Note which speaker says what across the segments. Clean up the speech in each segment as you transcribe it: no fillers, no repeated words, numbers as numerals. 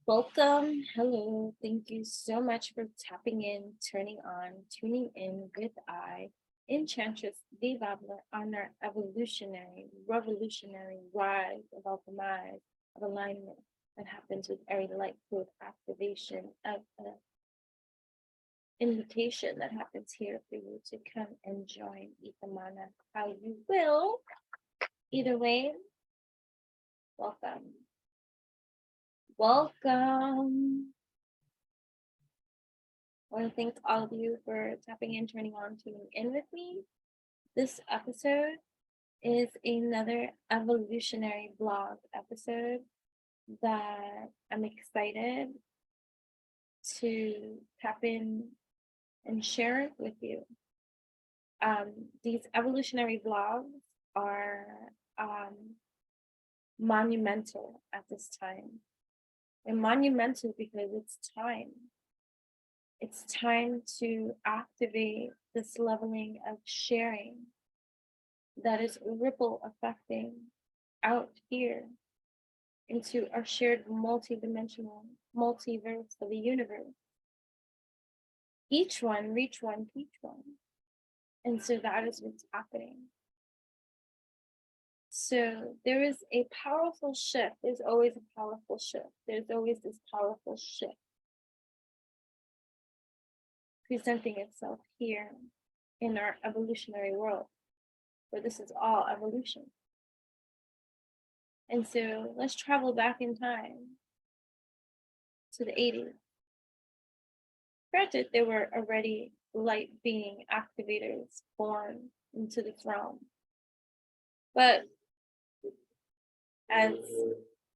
Speaker 1: Welcome. Hello. Thank you so much for tapping in, turning on, tuning in with I, Enchantress Devabler, on our evolutionary, revolutionary rise of alchemize, of alignment that happens with every light code activation of an invitation that happens here for you to come and join Ithamana how you will. Either way, welcome. Welcome. I want to thank all of you for tapping in, turning on, tuning in with me. This episode is another evolutionary blog episode that I'm excited to tap in and share with you. These evolutionary blogs are monumental at this time. And monumental because it's time. It's time to activate this leveling of sharing that is ripple affecting out here into our shared multidimensional multiverse of the universe. Each one, reach one, teach one. And so that is what's happening. So there is a powerful shift. There's always a powerful shift. There's always this powerful shift presenting itself here in our evolutionary world, where this is all evolution. And so let's travel back in time to the 80s. Granted, there were already light being activators born into this realm. But as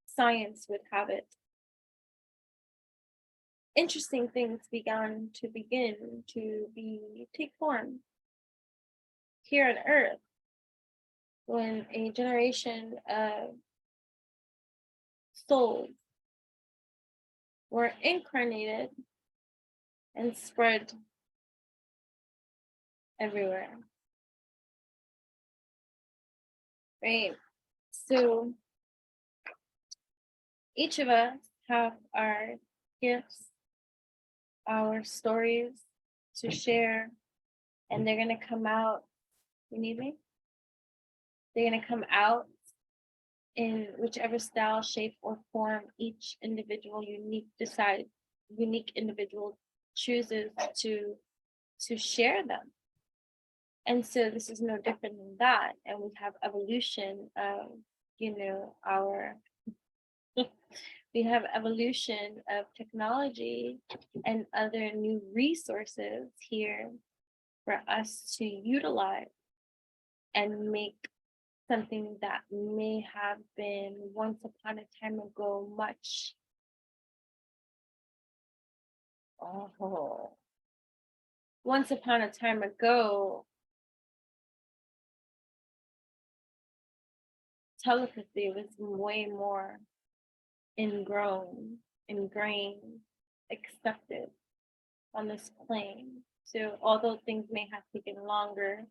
Speaker 1: science would have it, interesting things began to take form here on Earth when a generation of souls were incarnated and spread everywhere. Right? So each of us have our gifts, our stories to share, and they're going to come out. You need me? They're going to come out in whichever style, shape, or form each individual unique individual chooses to share them. And so this is no different than that. And we have evolution of, we have evolution of technology and other new resources here for us to utilize and make something that may have been once upon a time ago once upon a time ago, telepathy was way more ingrained, accepted on this plane. So although things may have taken longer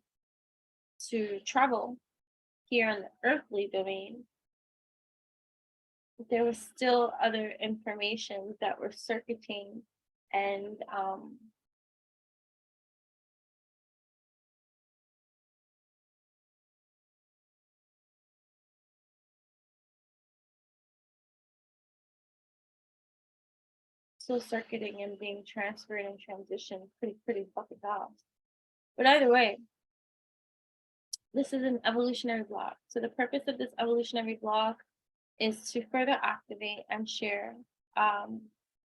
Speaker 1: to travel here on the earthly domain, there was still other information that were circuiting and still circuiting and being transferred and transitioned pretty fucking fast. But either way, this is an evolutionary block. So the purpose of this evolutionary block is to further activate and share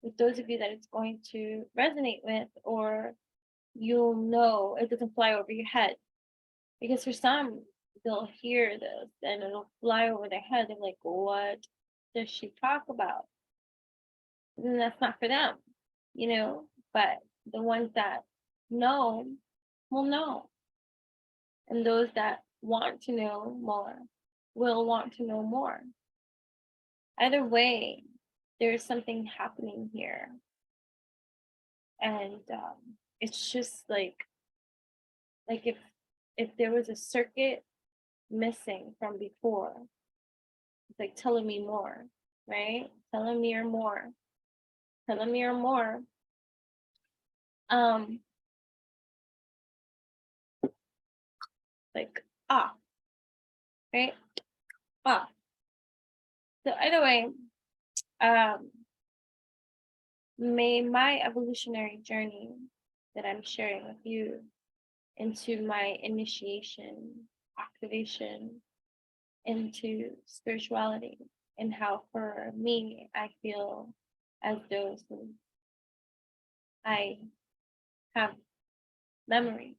Speaker 1: with those of you that it's going to resonate with, or you'll know it doesn't fly over your head. Because for some, they'll hear this and it'll fly over their head. They're like, what does she talk about? And that's not for them, but the ones that know will know. And those that want to know more will want to know more. Either way, there's something happening here. And it's just like if there was a circuit missing from before, it's like telling me more, right? Telling me or more. telomere more. Like right? So either way, may my evolutionary journey that I'm sharing with you into my initiation, activation into spirituality, and how for me, I feel as though since I have memory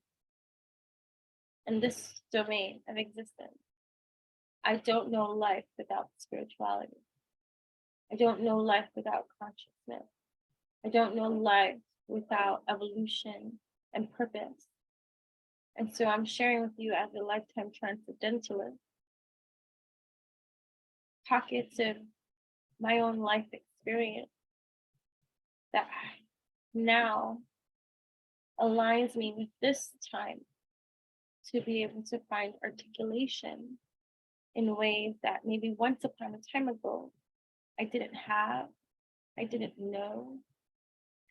Speaker 1: in this domain of existence, I don't know life without spirituality. I don't know life without consciousness. I don't know life without evolution and purpose. And so I'm sharing with you as a lifetime transcendentalist pockets of my own life experience that now aligns me with this time to be able to find articulation in ways that maybe once upon a time ago I didn't have, I didn't know,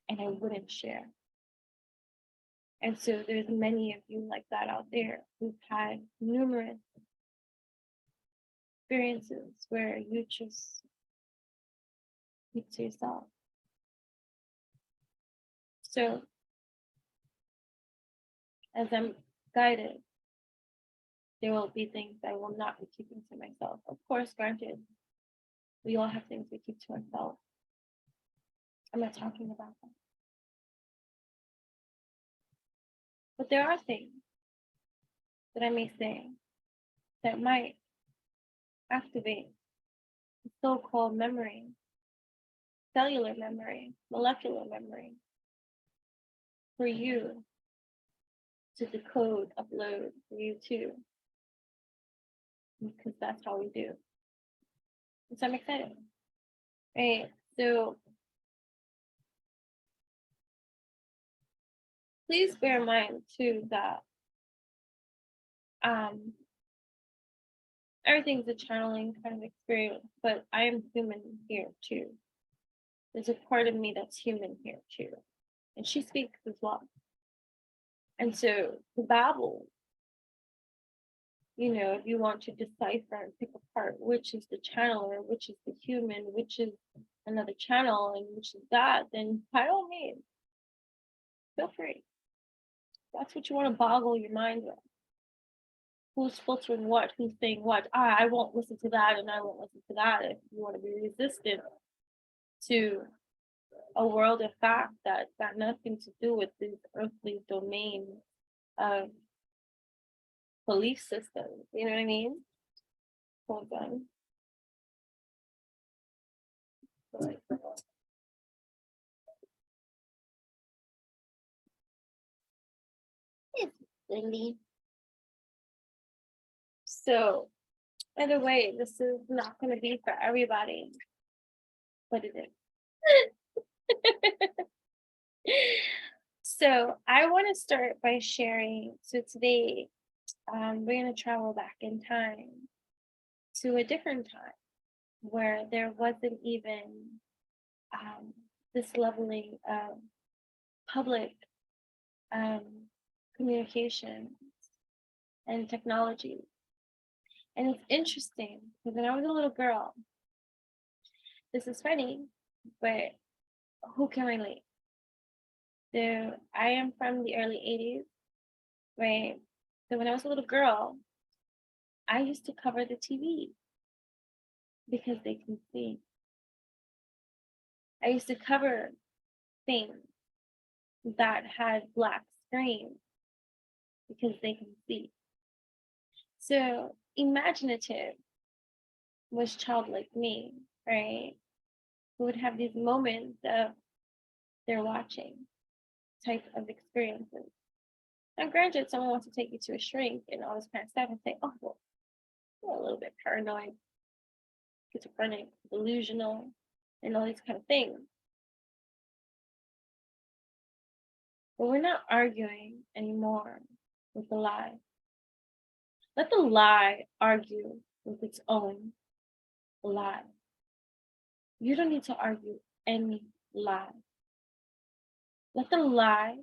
Speaker 1: and I wouldn't share. And so there's many of you like that out there who've had numerous experiences where you just keep to yourself. So as I'm guided, there will be things I will not be keeping to myself. Of course, granted, we all have things we keep to ourselves. I'm not talking about that. But there are things that I may say that might activate the so-called memory, cellular memory, molecular memory, for you to decode, upload, for you too. Because that's how we do. And so I'm excited. Right. So please bear in mind too that everything's a channeling kind of experience, but I am human here too. There's a part of me that's human here too. And she speaks as well. And so the babble, you know, if you want to decipher and pick apart which is the channeler, which is the human, which is another channel, and which is that, then by all means, feel free. That's what you want to boggle your mind with. Who's filtering what, who's saying what. I won't listen to that and I won't listen to that. If you want to be resistant to a world of fact that's got nothing to do with these earthly domains of belief systems, you know what I mean? Hold on. It's windy. So, either way, this is not going to be for everybody, but it is. So, I want to start by sharing. So, today, we're going to travel back in time to a different time where there wasn't even this leveling of public communication and technology. And it's interesting because when I was a little girl, this is funny, but who can relate? So I am from the early 80s, right? So when I was a little girl, I used to cover the TV because they can see. I used to cover things that had black screens because they can see. So imaginative was childlike me, right? Who would have these moments of they're watching type of experiences. Now, granted, someone wants to take you to a shrink and all this kind of stuff and say, oh, well, you're a little bit paranoid, schizophrenic, delusional, and all these kind of things. But we're not arguing anymore with the lie. Let the lie argue with its own lie. You don't need to argue any lie. Let the lie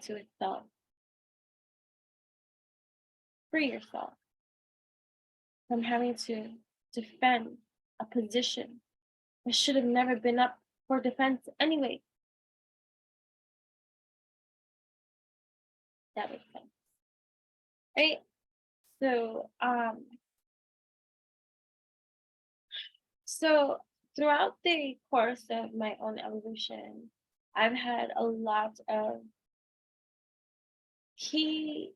Speaker 1: to itself. Free yourself from having to defend a position that should have never been up for defense anyway. That makes sense. Right? So throughout the course of my own evolution, I've had a lot of key,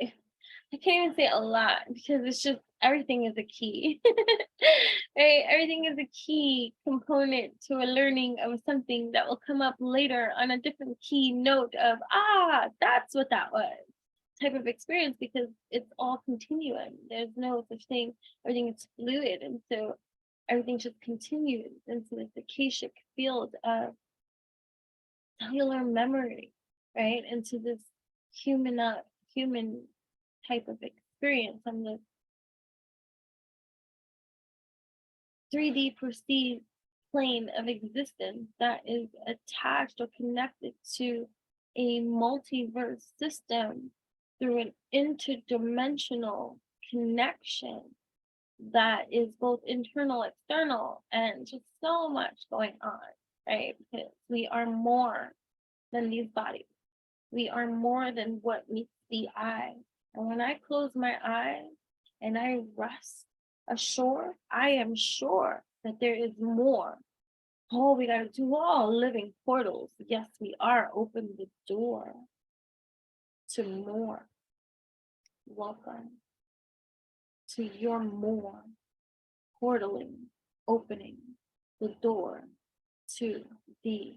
Speaker 1: I can't even say a lot because it's just everything is a key, right? Everything is a key component to a learning of something that will come up later on a different key note of, that's what that was type of experience, because it's all continuum. There's no such thing. Everything is fluid. And so everything just continues into this fkShit field of cellular memory, right? Into this human type of experience on the 3D perceived plane of existence that is attached or connected to a multiverse system through an interdimensional connection that is both internal, external, and just so much going on, right? Because we are more than these bodies. We are more than what meets the eye. And when I close my eyes and I rest ashore, I am sure that there is more. Oh, we gotta do all living portals. Yes, we are. Open the door to more. Welcome to your more. Portaling, opening the door to the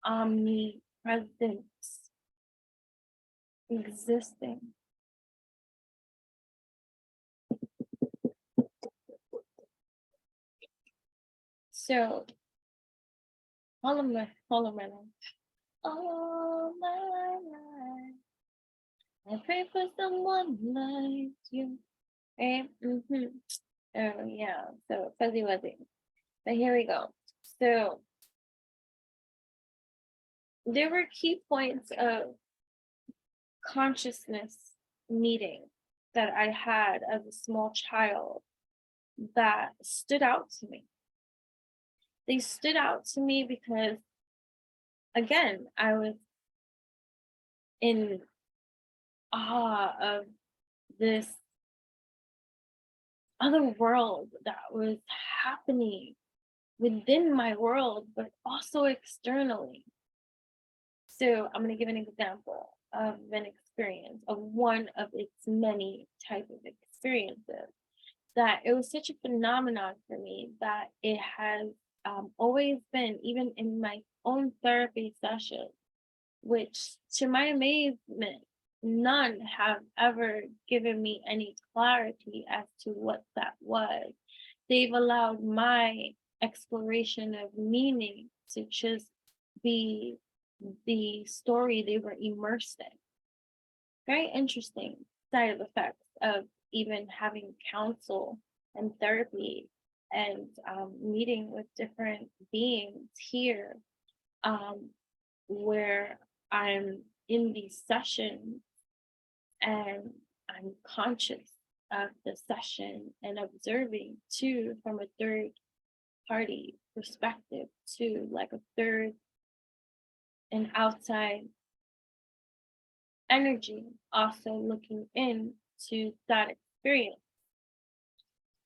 Speaker 1: omnipresent existing. So all of my life, all my life, I pray for someone like you. Right? Oh yeah, so fuzzy wuzzy. But here we go. So there were key points of consciousness meeting that I had as a small child that stood out to me. They stood out to me because, again, I was in awe of this other world that was happening within my world, but also externally. So I'm going to give an example of an experience, of one of its many type of experiences, that it was such a phenomenon for me that it has always been, even in my own therapy session, which to my amazement, none have ever given me any clarity as to what that was. They've allowed my exploration of meaning to just be the story they were immersed in. Very interesting side effects of even having counsel and therapy and meeting with different beings here, where I'm in these sessions and I'm conscious of the session and observing too from a third party perspective too, like a third and outside energy also looking into that experience.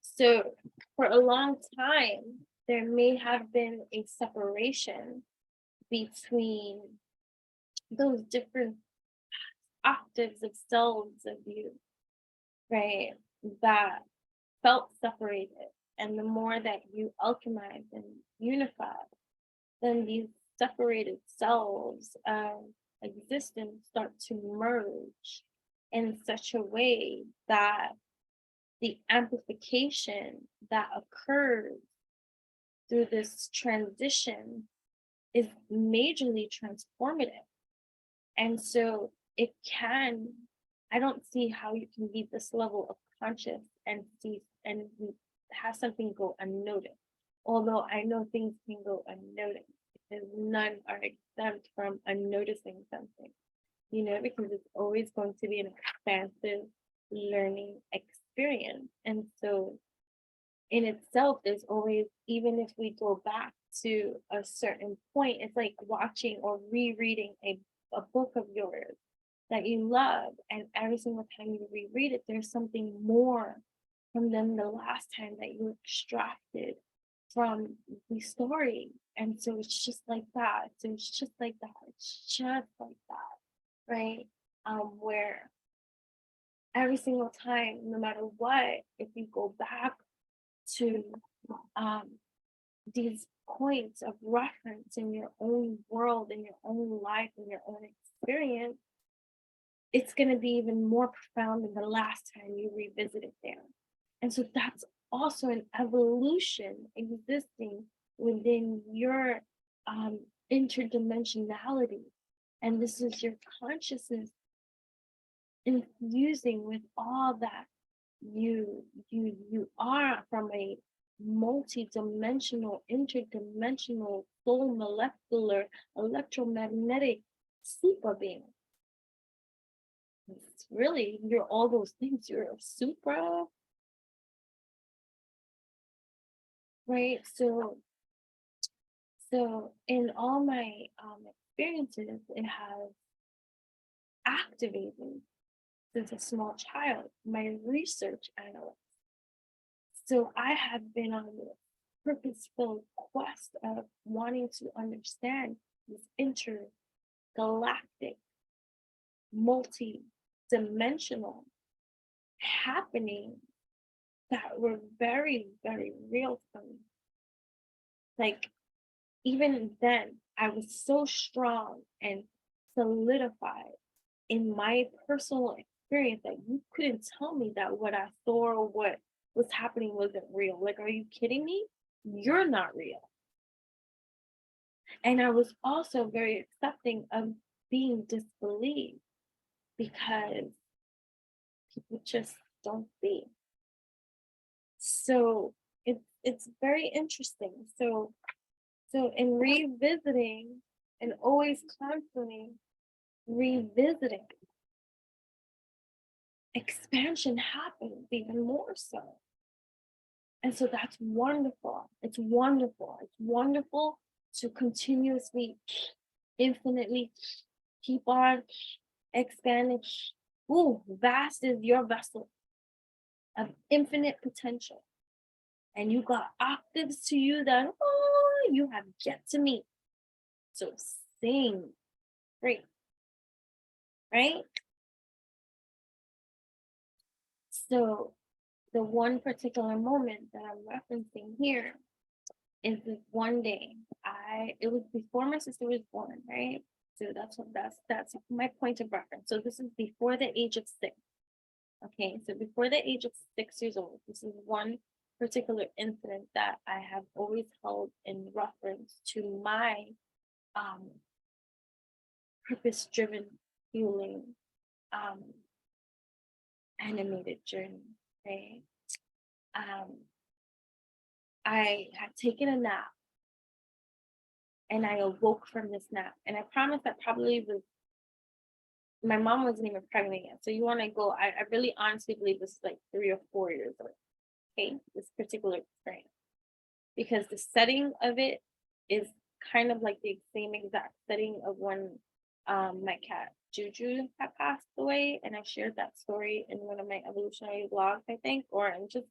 Speaker 1: So for a long time, there may have been a separation between those different octaves of selves of you, right, that felt separated. And the more that you alchemize and unify, then these separated selves of existence start to merge in such a way that the amplification that occurs through this transition is majorly transformative. And so I don't see how you can be this level of conscious and see and have something go unnoticed. Although I know things can go unnoticed, because none are exempt from unnoticing something, because it's always going to be an expansive learning experience. And so in itself, there's always, even if we go back to a certain point, it's like watching or rereading a book of yours that you love, and every single time you reread it, there's something more from them the last time that you extracted from the story. And so it's just like that. So it's just like that. It's just like that, right? Where every single time, no matter what, if you go back to these points of reference in your own world, in your own life, in your own experience, it's going to be even more profound than the last time you revisit it there. And so that's also an evolution existing within your interdimensionality. And this is your consciousness infusing with all that you are from a multi-dimensional, interdimensional, soul molecular, electromagnetic super being. It's really, you're all those things. You're a supra, right? So in all my experiences, it has activated since a small child, my research analyst. So I have been on this purposeful quest of wanting to understand this intergalactic, multi-dimensional happening that were very, very real for me. Like, even then, I was so strong and solidified in my personal experience that you couldn't tell me that what I saw or what was happening wasn't real. Like, are you kidding me? You're not real. And I was also very accepting of being disbelieved, because people just don't see. So it's very interesting. So in revisiting and always constantly revisiting, expansion happens even more so. And so that's wonderful. It's wonderful. It's wonderful to continuously, infinitely keep on expanding. Ooh, vast is your vessel of infinite potential. And you got octaves to you that you have yet to meet. So sing. Great. Right? So the one particular moment that I'm referencing here is this one day. It was before my sister was born, right? So that's my point of reference. So this is before the age of 6. Okay, so before the age of 6 years old, this is one particular incident that I have always held in reference to my purpose-driven healing animated journey, right? I had taken a nap, and I awoke from this nap, and I promise that probably was, my mom wasn't even pregnant yet. So you want to go, I really honestly believe this is like 3 or 4 years old. Okay, this particular experience, because the setting of it is kind of like the same exact setting of when my cat Juju had passed away, and I shared that story in one of my evolutionary vlogs, I think, or in just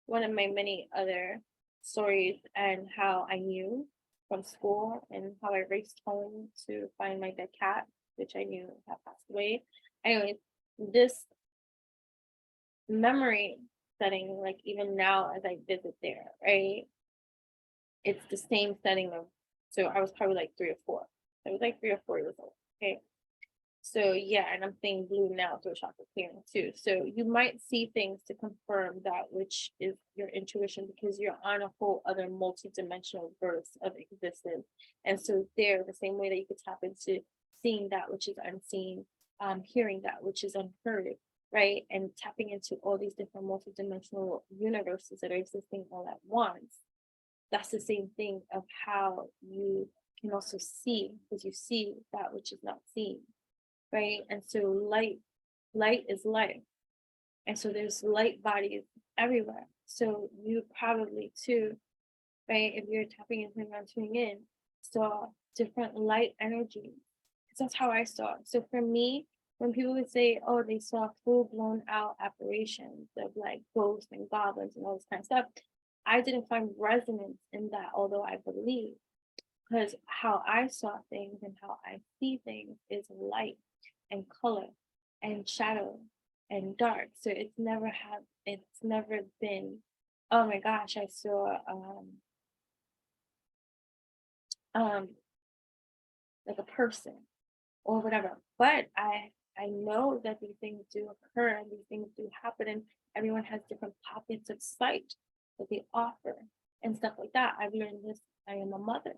Speaker 1: one of my many other stories, and how I knew from school and how I raced home to find my dead cat, which I knew had passed away. Anyway, this memory setting, like even now as I visit there, right? It's the same setting of, so I was probably like 3 or 4. I was like 3 or 4 years old. Okay. So yeah, and I'm saying blue now through chakra clearing too. So you might see things to confirm that which is your intuition, because you're on a whole other multi-dimensional verse of existence. And so there, the same way that you could tap into seeing that which is unseen, hearing that which is unheard, right? And tapping into all these different multidimensional universes that are existing all at once. That's the same thing of how you can also see, because you see that which is not seen, right? And so light is life. And so there's light bodies everywhere. So you probably too, right? If you're tapping into and tuning in, saw different light energies. Because that's how I saw it. So for me, when people would say, oh, they saw full blown out apparitions of like ghosts and goblins and all this kind of stuff, I didn't find resonance in that, although I believe. Because how I saw things and how I see things is light and color and shadow and dark. So it's never been, oh my gosh, I saw like a person or whatever. But I know that these things do occur and these things do happen, and everyone has different pockets of sight that they offer and stuff like that. I've learned this. I am a mother.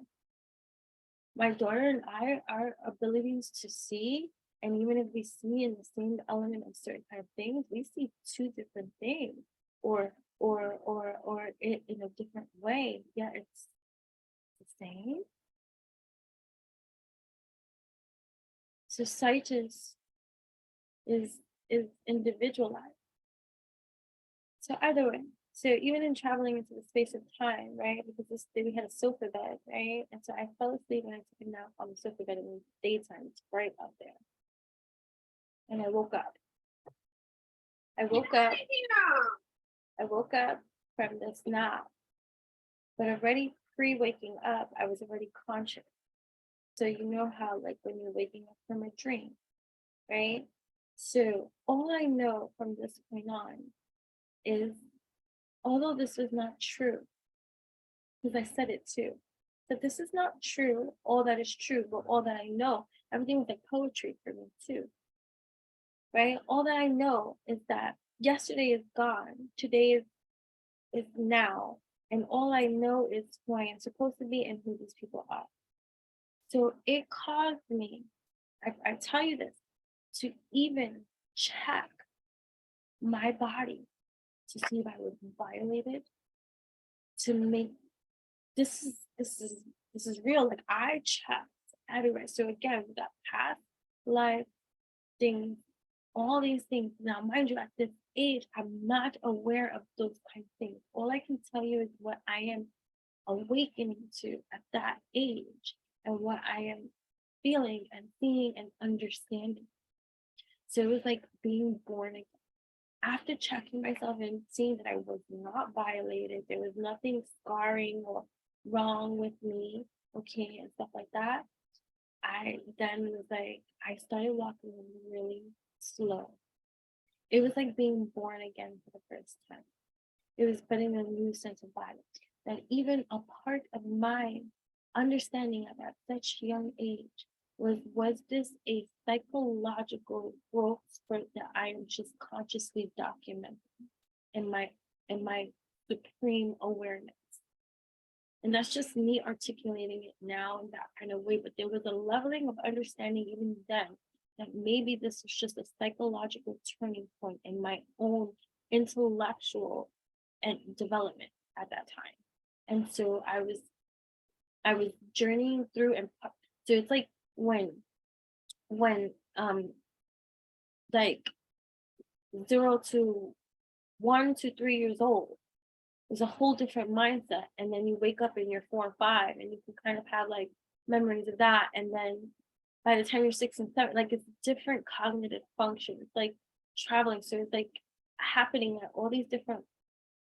Speaker 1: My daughter and I, our abilities to see, and even if we see in the same element of certain kind of things, we see two different things, or it in a different way. Yeah, it's the same. So sight is individualized. So either way, so even in traveling into the space of time, right? Because this day we had a sofa bed, right? And so I fell asleep and I took a nap on the sofa bed in the daytime. It's bright out there. And I woke up. I woke up from this nap. But already pre-waking up, I was already conscious. So you know how like when you're waking up from a dream, right? So all I know from this point on is, although this is not true, because I said it too, that this is not true, all that is true, but all that I know, everything was like poetry for me too, right? All that I know is that yesterday is gone, today is now, and all I know is who I am supposed to be and who these people are. So it caused me, I tell you this, to even check my body to see if I was violated, to make this is real. Like I checked everywhere. So again, with that past life things, all these things. Now, mind you, at this age, I'm not aware of those kind of things. All I can tell you is what I am awakening to at that age and what I am feeling and seeing and understanding. So it was like being born again. After checking myself and seeing that I was not violated, there was nothing scarring or wrong with me, okay, and stuff like that, I then was like, I started walking really slow. It was like being born again for the first time. It was putting a new sense of body. That even a part of my understanding at such young age was this a psychological growth spurt that I am just consciously documenting in my supreme awareness. And that's just me articulating it now in that kind of way. But there was a leveling of understanding even then that maybe this was just a psychological turning point in my own intellectual and development at that time. And so I was journeying through, and so it's like when like 0 to 1 to 3 years old is a whole different mindset, and then you wake up and you're 4 and 5 and you can kind of have like memories of that, and then by the time you're 6 and 7, like it's different cognitive function. It's like traveling. So it's like happening at all these different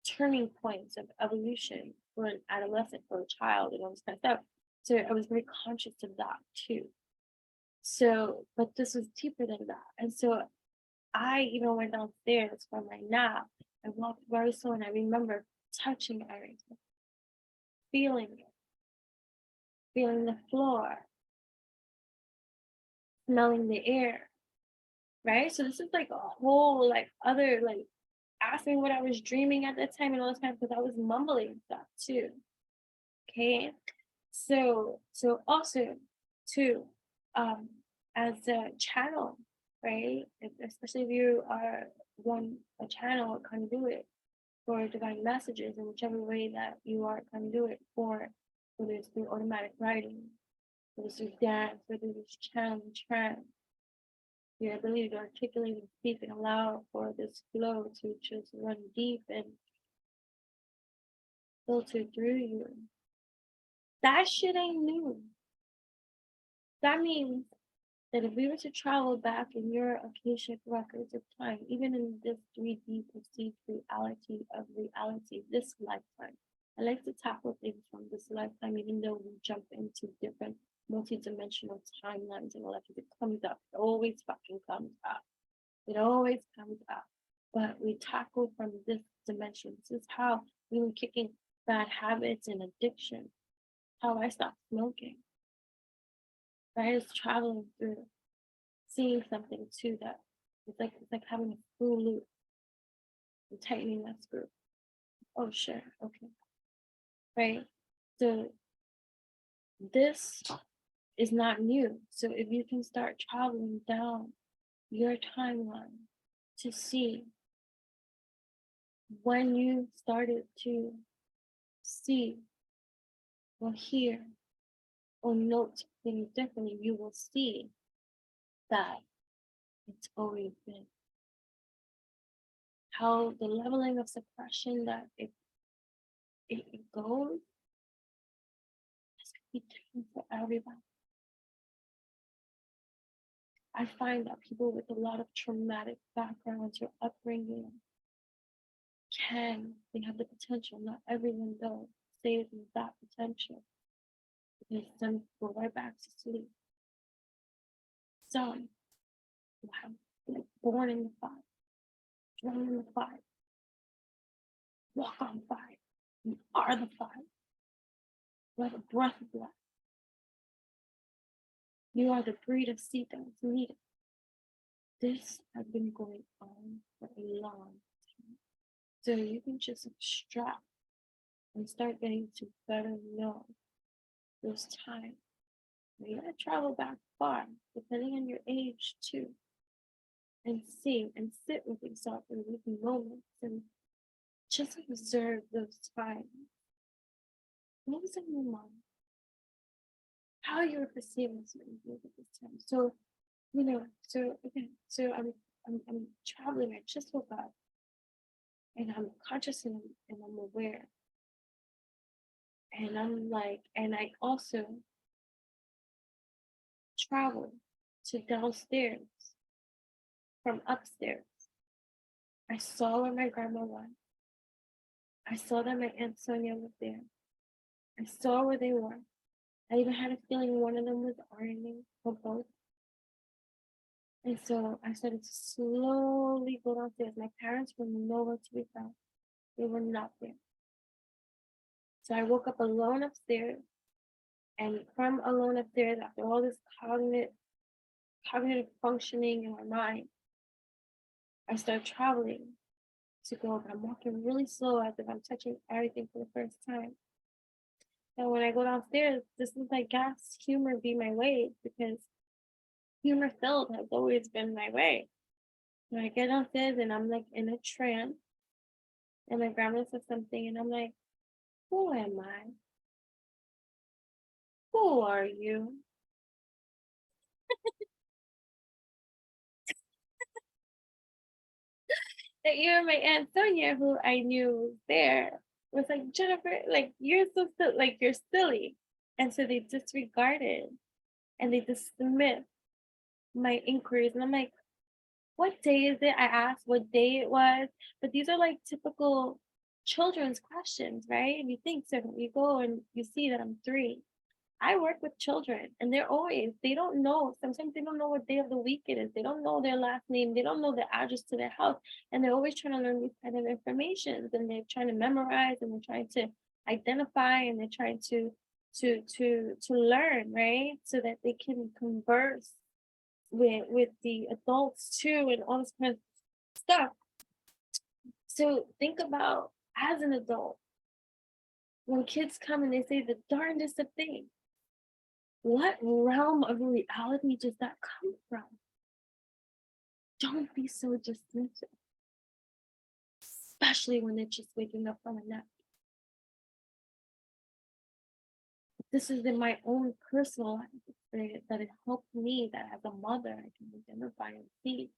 Speaker 1: turning points of evolution for an adolescent, for a child, and all this kind of stuff. So I was very conscious of that too. So, but this was deeper than that. And so I even went downstairs for my nap. I walked very slow, and I remember touching everything, feeling it, feeling the floor, smelling the air, right? So this is like a whole like other like asking what I was dreaming at that time and all this kind of, because I was mumbling stuff too. Okay. So also too, as a channel, right? Especially if you are a channel, a conduit for divine messages in whichever way that you are a conduit for, whether it's through automatic writing, whether it's through dance, whether it's channeling trance, your ability to articulate and speak and allow for this flow to just run deep and filter through you. That shit ain't new. That means that if we were to travel back in your akashic records of time, even in this 3D perceived reality of reality, this lifetime, I like to tackle things from this lifetime, even though we jump into different multidimensional timelines and all that, it comes up. It always fucking comes up. It always comes up. But we tackle from this dimension. This is how we were kicking bad habits and addiction. How I stopped smoking. I was traveling through, seeing something too that it's like having a screw loop and tightening that screw. Oh sure, okay. Right. So this is not new. So if you can start traveling down your timeline to see when you started to see or hear or note things differently, you will see that it's always been. How the leveling of suppression that it goes, it's gonna be different for everybody. I find that people with a lot of traumatic backgrounds or upbringing they have the potential. Not everyone does. Save that potential. Because some go right back to sleep. Some will have like born in the fire, drawn in the fire, walk on fire. You are the fire. You are the breath of life. You are the breed of seed that was needed. This has been going on for a long time. So you can just abstract and start getting to better know those times. You gotta travel back far, depending on your age too, and see and sit with yourself in these moments and just observe those times. What was in your mind? How you were perceiving certain things at this time. So, so again, so I'm traveling. I just woke up, and I'm conscious and I'm aware, and I'm like, and I also travel to downstairs from upstairs. I saw where my grandma was. I saw that my Aunt Sonia was there. I saw where they were. I even had a feeling one of them was ironing or both. And so I started to slowly go downstairs. My parents were nowhere to be found. They were not there. So I woke up alone upstairs. And from alone upstairs, after all this cognitive functioning in my mind, I start traveling to go, but I'm walking really slow as if I'm touching everything for the first time. And when I go downstairs, this is like gas humor be my way, because humor filled has always been my way. When I get downstairs and I'm like in a trance, and my grandma says something, and I'm like, who am I? Who are you? That you're my Aunt Sonia, who I knew was there, was like, Jennifer, like, you're so like, you're silly. And so they disregarded and they dismissed my inquiries. And I'm like, what day is it? I asked what day it was. But these are like typical children's questions, right? And you think, so you go and you see that I'm 3. I work with children, and they don't know. Sometimes they don't know what day of the week it is. They don't know their last name. They don't know the address to their house. And they're always trying to learn these kind of information. And they're trying to memorize, and they're trying to identify, and they're trying to learn, right? So that they can converse with the adults too, and all this kind of stuff. So think about, as an adult, when kids come and they say the darndest of things, what realm of reality does that come from? don't be so dismissive, especially when they're just waking up from a nap. This is in my own personal life experience that it helped me, that as a mother, I can identify and see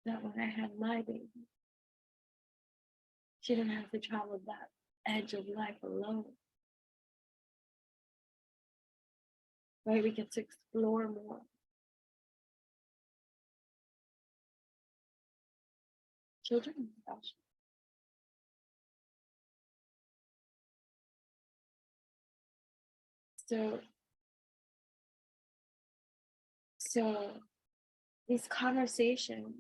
Speaker 1: that when I had my baby, she didn't have to travel that edge of life alone. Right? We get to explore more. Children are special. So these conversations,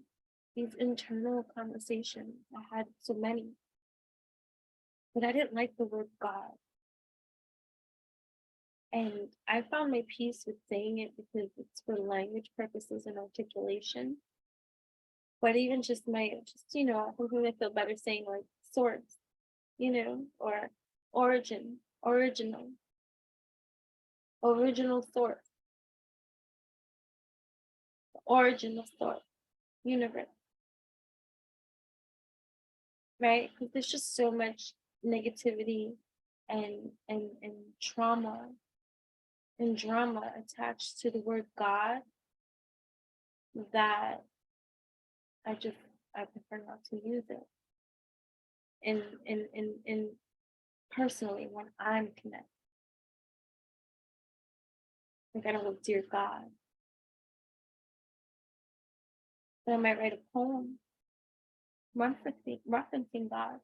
Speaker 1: these internal conversations, I had so many, but I didn't like the word God. And I found my peace with saying it because it's for language purposes and articulation. But even just something I feel better saying like source, or origin, original source, origin of source, universe, right? Because there's just so much negativity and trauma and drama attached to the word God that I prefer not to use it. In personally when I'm connected. Like I don't go, dear God. But I might write a poem referencing God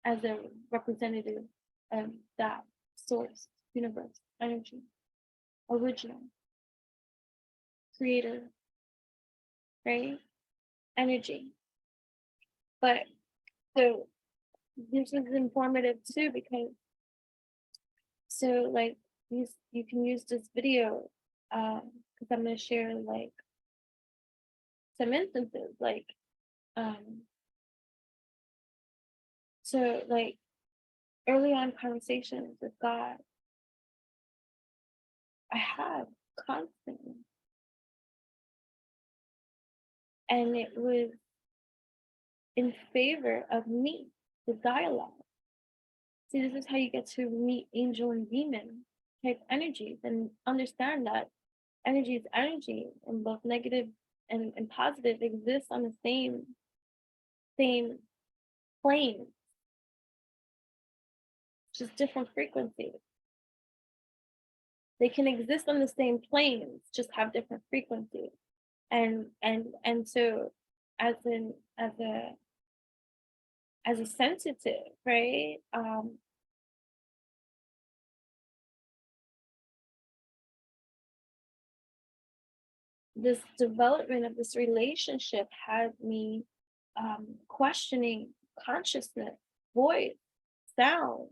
Speaker 1: as a representative of that source, universe, energy, original, creator, right? Energy. But so this is informative too, because like you can use this video because I'm going to share like some instances like so like early on conversations with God I had constantly, and it was in favor of me, the dialogue. See, this is how you get to meet angel and demon type energies and understand that energy is energy, and both negative and positive exist on the same plane, just different frequencies. They can exist on the same planes, just have different frequencies. And so as a sensitive, right? This development of this relationship had me questioning consciousness, voice, sound,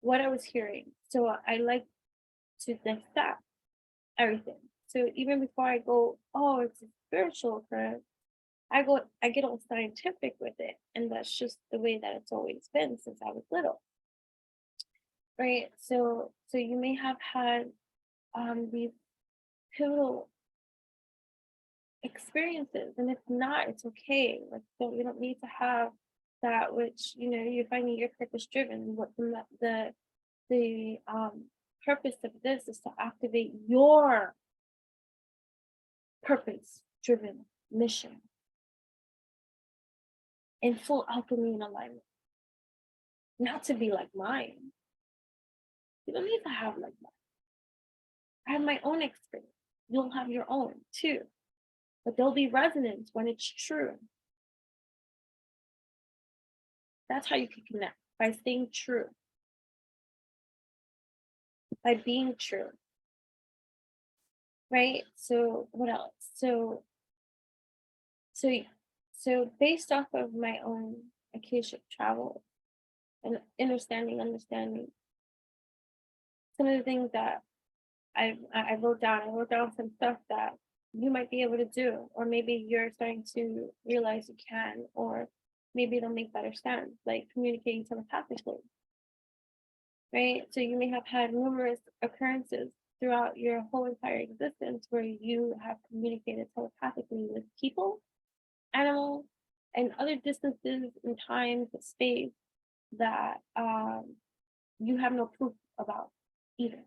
Speaker 1: what I was hearing. So I like to dissect everything. So even before I go, oh, it's a spiritual occurrence, I get all scientific with it. And that's just the way that it's always been since I was little. Right? So you may have had these pivotal experiences, and if not, it's okay. Like you don't need to have that which you're finding your purpose driven. What the purpose of this is to activate your purpose driven mission in full alchemy and alignment, not to be like mine. You don't need to have like mine. I have my own experience. You'll have your own too, but there'll be resonance when it's true. That's how you can connect, by staying true, by being true. Right? So what else? So based off of my own akashic travel and understanding some of the things that I wrote down. I wrote down some stuff that you might be able to do, or maybe you're starting to realize you can, or maybe it'll make better sense, like communicating telepathically. Right? So you may have had numerous occurrences throughout your whole entire existence where you have communicated telepathically with people, animals, and other distances and times and space that you have no proof about either.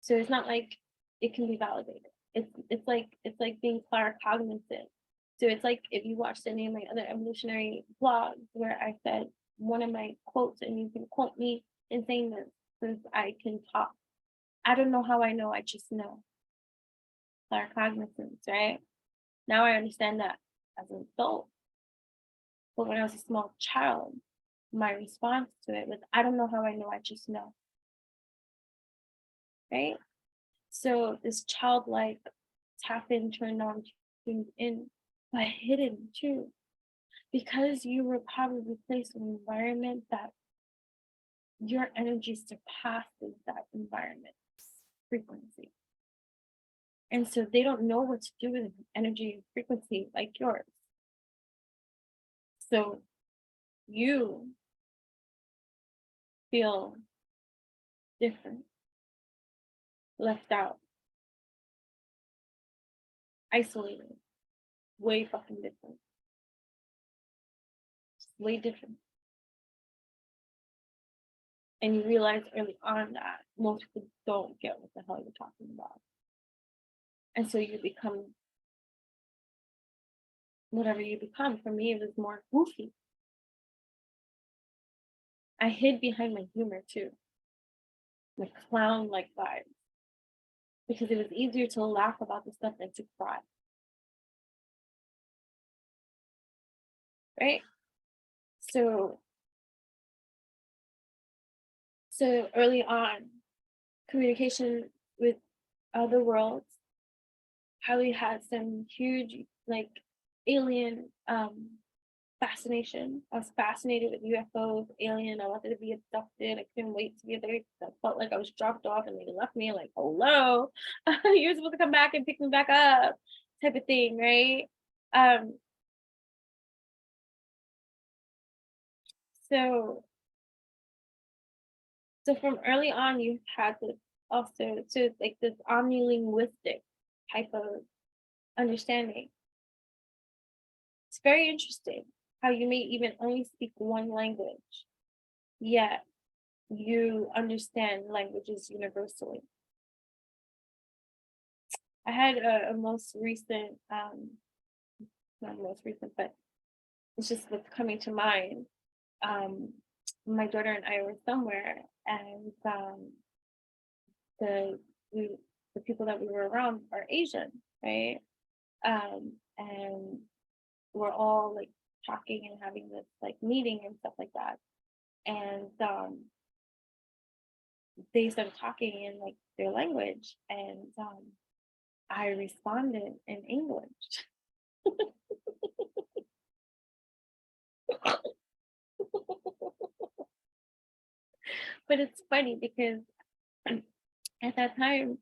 Speaker 1: So it's not like it can be validated. It's like being claircognizant. So it's like if you watched any of my other evolutionary vlogs where I said one of my quotes, and you can quote me in saying this since I can talk. I don't know how I know, I just know. Claircognizance, right? Now I understand that as an adult. But when I was a small child, my response to it was, I don't know how I know, I just know. Right? So this childlike tap in, turn on, tuned in, but hidden too. Because you were probably placed in an environment that your energy surpasses that environment's frequency. And so they don't know what to do with an energy and frequency like yours. So you feel different, left out, isolated, way fucking different. Just way different. And you realize early on that most people don't get what the hell you're talking about. And so you become whatever you become. For me, it was more goofy. I hid behind my humor too, like clown-like vibes, because it was easier to laugh about the stuff than to cry. Right? So early on, communication with other worlds probably had some huge like alien fascination. I was fascinated with UFOs, alien. I wanted to be abducted. I couldn't wait to get there. I felt like I was dropped off and they left me like, hello, you're supposed to come back and pick me back up, type of thing, right? So from early on, you had this also to like this omnilinguistic type of understanding. It's very interesting how you may even only speak one language, yet you understand languages universally. I had a most recent, not most recent, but it's just what's coming to mind. My daughter and I were somewhere, and the people that we were around are Asian, right? And we're all like talking and having this like meeting and stuff like that. And they started talking in like their language, and I responded in English. But it's funny because at that time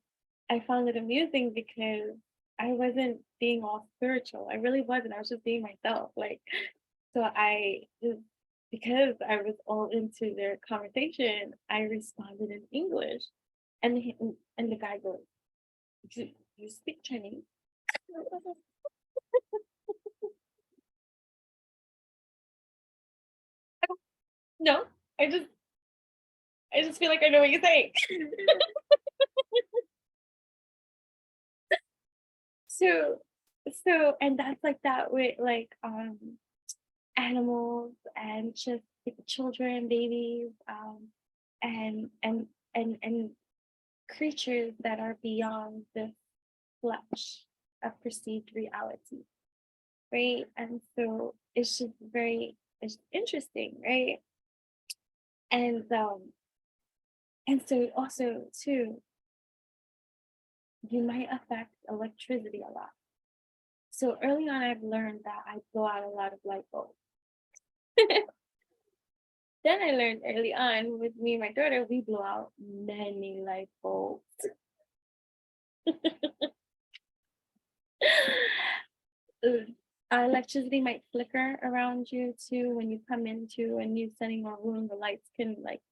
Speaker 1: I found it amusing because I wasn't being all spiritual. I really wasn't. I was just being myself. Like, so I just, because I was all into their conversation, I responded in English. And the guy goes, "Do you speak Chinese?" No, I just feel like I know what you're saying. So and that's like that with like animals and just like children, babies, and creatures that are beyond the flesh of perceived reality, right? And so it's just it's interesting, right? And so also too, you might affect electricity a lot. So early on, I've learned that I blow out a lot of light bulbs. Then I learned early on with me and my daughter, we blow out many light bulbs. Electricity might flicker around you too when you come into a new setting or room. The lights can like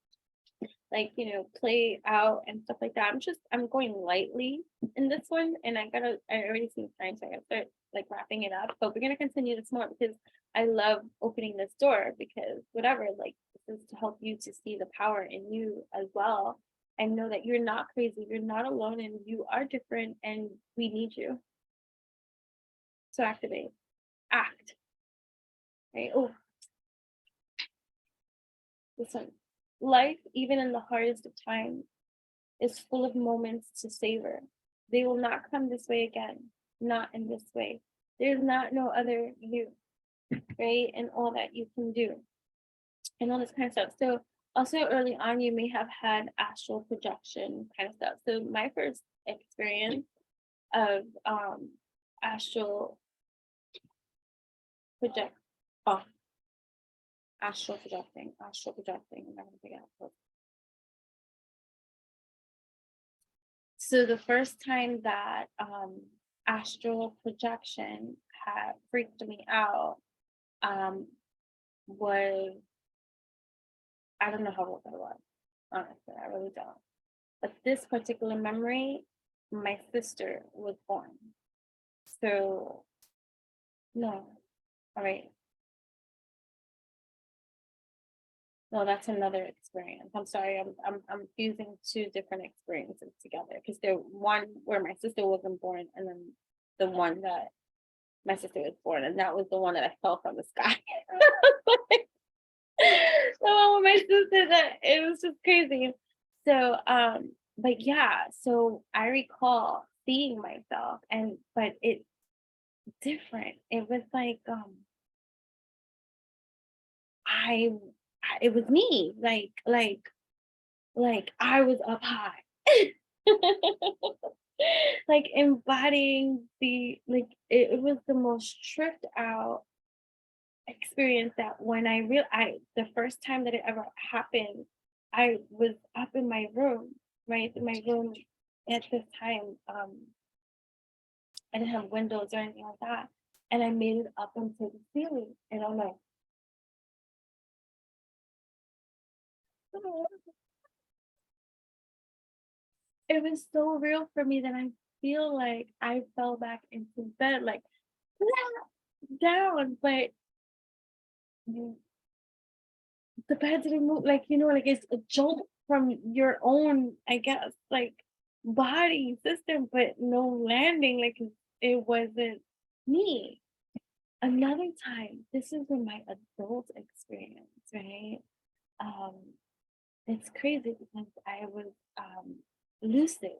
Speaker 1: like, you know, play out and stuff like that. I'm going lightly in this one, and I already seen time, so I gotta start like wrapping it up. But we're gonna continue this more because I love opening this door, because whatever, like, this is to help you to see the power in you as well, and know that you're not crazy, you're not alone, and you are different, and we need you. So activate, act, right? Oh, this one. Life, even in the hardest of times, is full of moments to savor. They will not come this way again, not in this way. There's not no other you, right? And all that you can do, and all this kind of stuff. So also early on, you may have had astral projection kind of stuff. So my first experience of astral project, oh, astral projecting. I'm not gonna figure out. So the first time that astral projection had freaked me out was, I don't know how old I was, honestly, I really don't. But this particular memory, my sister was born. So no, all right. No, that's another experience. I'm sorry, I'm fusing two different experiences together, because there one where my sister wasn't born, and then the one that my sister was born, and that was the one that I fell from the sky. The one with my sister, that it was just crazy. So but yeah, so I recall seeing myself, but it's different. It was like I it was me, like I was up high. Like embodying the, like, it was the most tripped out experience, that when the first time that it ever happened, I was up in my room, right? In my room at this time, I didn't have windows or anything like that. And I made it up into the ceiling. And I'm like, "Oh." It was so real for me that I feel like I fell back into bed, like down, but the bed didn't move, like, you know, like it's a jolt from your own, I guess, like body system, but no landing, like it wasn't me. Another time, this is in my adult experience, right? Um, it's crazy because I was lucid.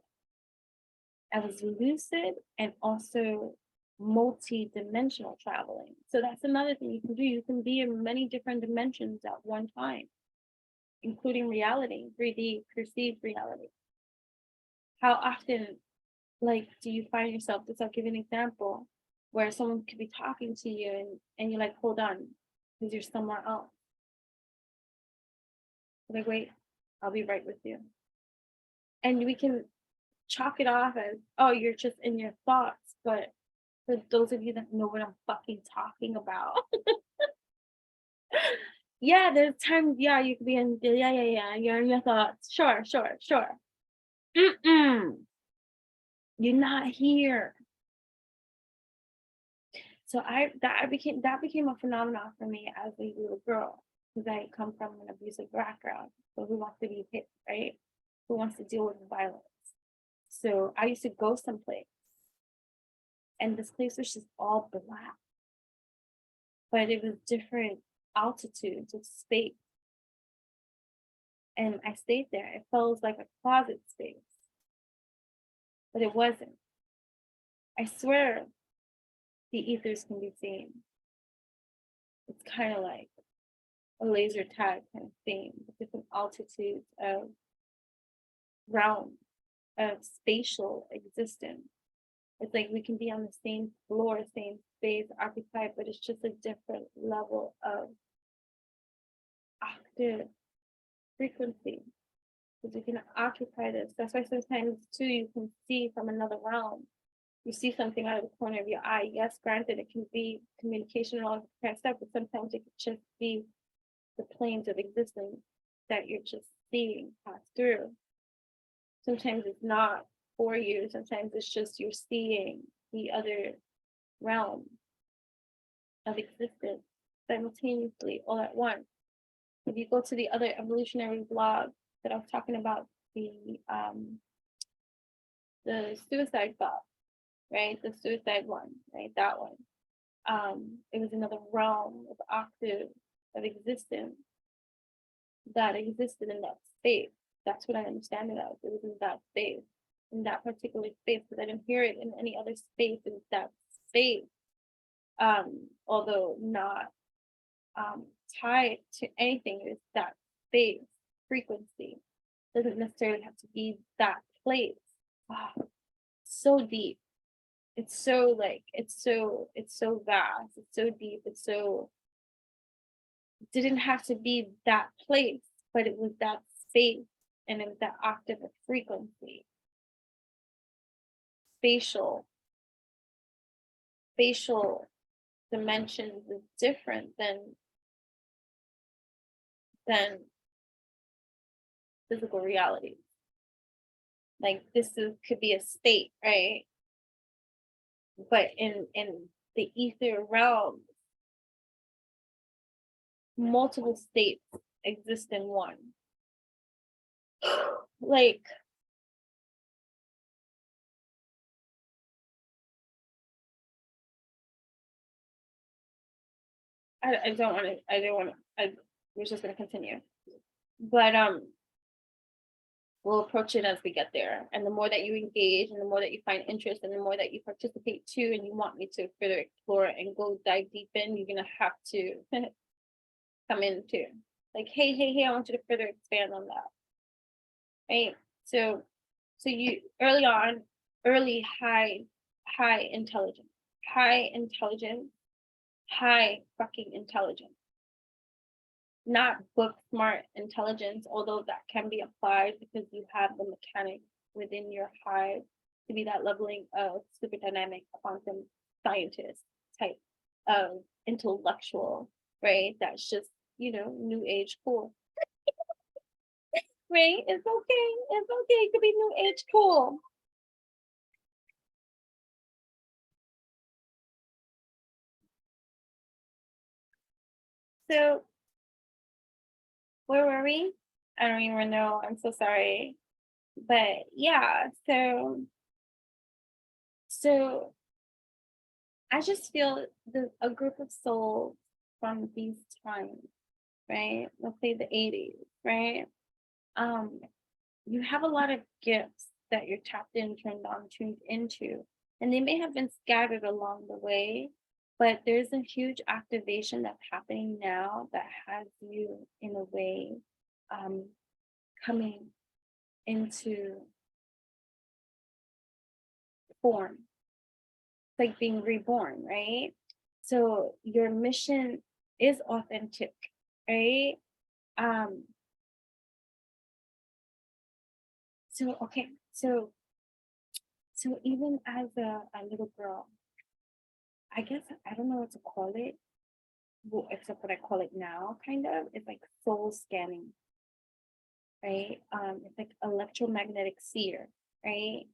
Speaker 1: I was lucid and also multi-dimensional traveling. So that's another thing you can do. You can be in many different dimensions at one time, including reality, 3D perceived reality. How often, like, do you find yourself, just I'll give you an example, where someone could be talking to you, and you're like, hold on, because you're somewhere else. Like, wait, I'll be right with you. And we can chalk it off as, oh, you're just in your thoughts. But for those of you that know what I'm fucking talking about, yeah, there's times, yeah, you could be in, yeah, you're in your thoughts. Sure. Mm-mm, you're not here. So that became a phenomenon for me as a little girl, because I come from an abusive background. So who wants to be hit, right? Who wants to deal with violence? So I used to go someplace, and this place was just all black, but it was different altitudes of space. And I stayed there. It felt like a closet space, but it wasn't. I swear the ethers can be seen. It's kind of like a laser tag kind of thing, with different altitudes of realm, of spatial existence. It's like we can be on the same floor, same space, occupied, but it's just a different level of octave frequency. Because we can occupy this. That's why sometimes too you can see from another realm. You see something out of the corner of your eye. Yes, granted, it can be communication and all that kind of stuff, but sometimes it could just be the planes of existence that you're just seeing pass through. Sometimes it's not for you. Sometimes it's just you're seeing the other realm of existence simultaneously all at once. If you go to the other evolutionary blog that I was talking about, the suicide thought, right? The suicide one, right? That one. It was another realm of octave of existence that existed in that space. That's what I understand it as. It was in that space, in that particular space, because I didn't hear it in any other space in that space. Although not tied to anything, it's that space frequency. Doesn't necessarily have to be that place. Wow, so deep. It's so like it's so vast. It's so deep. It's so it didn't have to be that place, but it was that space and it was that octave of frequency. Spatial dimensions is different than physical reality. Like could be a state, right? But in the ether realm, multiple states exist in one. Like I don't want to. We're just gonna continue, but we'll approach it as we get there. And the more that you engage, and the more that you find interest, and the more that you participate too, and you want me to further explore and go dive deep in, you're gonna have to come in too. Like, hey, I want you to further expand on that, right? So you early high intelligence, high fucking intelligence. Not book smart intelligence, although that can be applied because you have the mechanics within your hive to be that leveling of super dynamic quantum scientist type of intellectual, right? That's just, new age cool. Right? It's okay to be new age cool. So where were we? I don't even know. I'm so sorry. But yeah, so I just feel a group of souls from these times, right? Let's say the 80s, right? You have a lot of gifts that you're tapped in, turned on, tuned into, and they may have been scattered along the way, but there's a huge activation that's happening now that has you in a way coming into form, like being reborn, right? So your mission is authentic, right? So even as a little girl, I guess I don't know what to call it, well, except what I call it now, kind of. It's like soul scanning, right? It's like electromagnetic seer, right?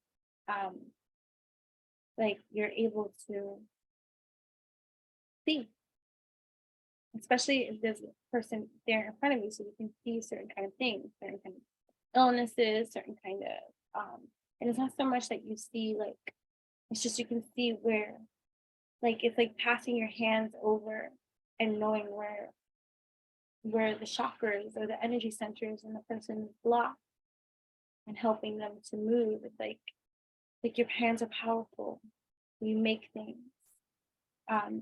Speaker 1: Like you're able to see, especially if there's a person there in front of you, so you can see certain kind of things, certain kind of illnesses, certain kind of and it's not so much that you see, like, it's just you can see where, like, it's like passing your hands over and knowing where the chakras or the energy centers in the person's block and helping them to move. It's like your hands are powerful. You make things.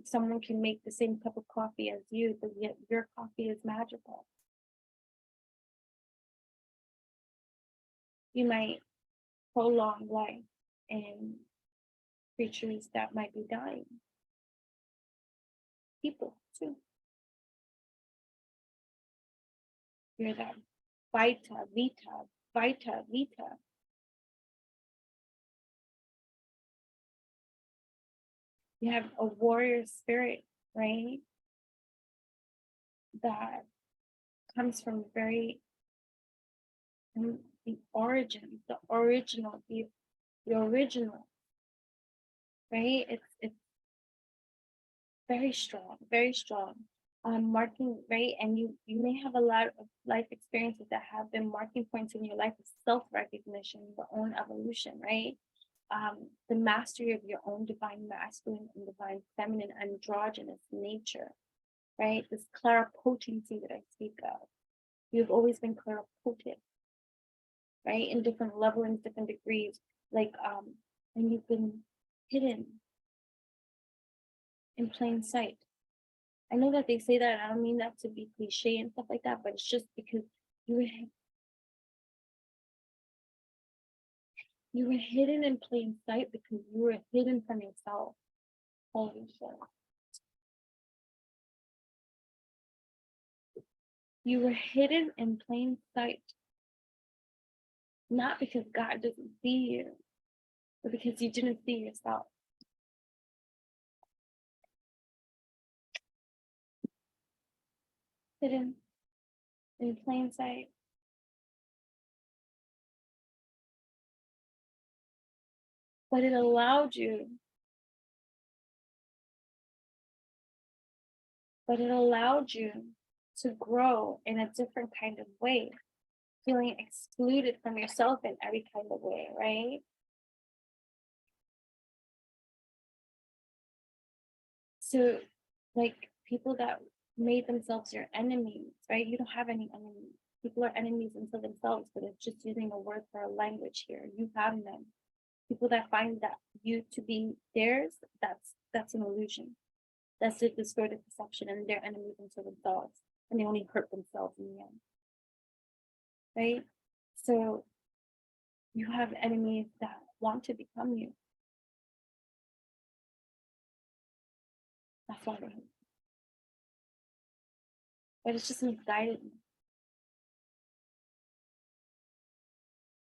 Speaker 1: Someone can make the same cup of coffee as you, but yet your coffee is magical. You might prolong life in creatures that might be dying. People too. You're that vita. You have a warrior spirit, right? That comes from very and the origin, the original, the original, right? It's very strong, very strong. Marking, right? And you may have a lot of life experiences that have been marking points in your life of self-recognition, your own evolution, right? The mastery of your own divine masculine and divine feminine androgynous nature, right? This claripotency that I speak of. You've always been claripotent, right? In different levelings, different degrees, like and you've been hidden in plain sight. I know that they say that, and I don't mean that to be cliche and stuff like that, but it's just because you were hidden in plain sight because you were hidden from yourself. Holy shit. You were hidden in plain sight. Not because God doesn't see you, but because you didn't see yourself. Hidden in plain sight. But it allowed you. To grow in a different kind of way, feeling excluded from yourself in every kind of way, right? So, like, people that made themselves your enemies, right? You don't have any enemies. People are enemies unto themselves, but it's just using a word for a language here. You have them. People that find that you to be theirs, that's an illusion. That's a distorted perception, and they're enemies unto themselves, and they only hurt themselves in the end, right? So you have enemies that want to become you. That's why they hate. But it's just misguided,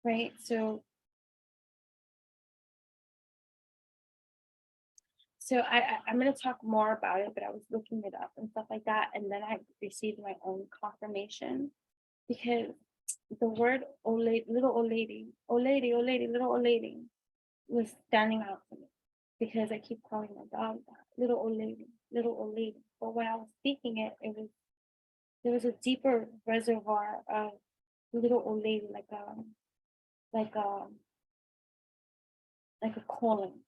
Speaker 1: right? So I'm going to talk more about it, but I was looking it up and stuff like that, and then I received my own confirmation, because the word old lady, little old lady, little old lady was standing out to me, because I keep calling my dog that, little old lady, little old lady. But when I was speaking it, there was a deeper reservoir of little old lady, like a calling.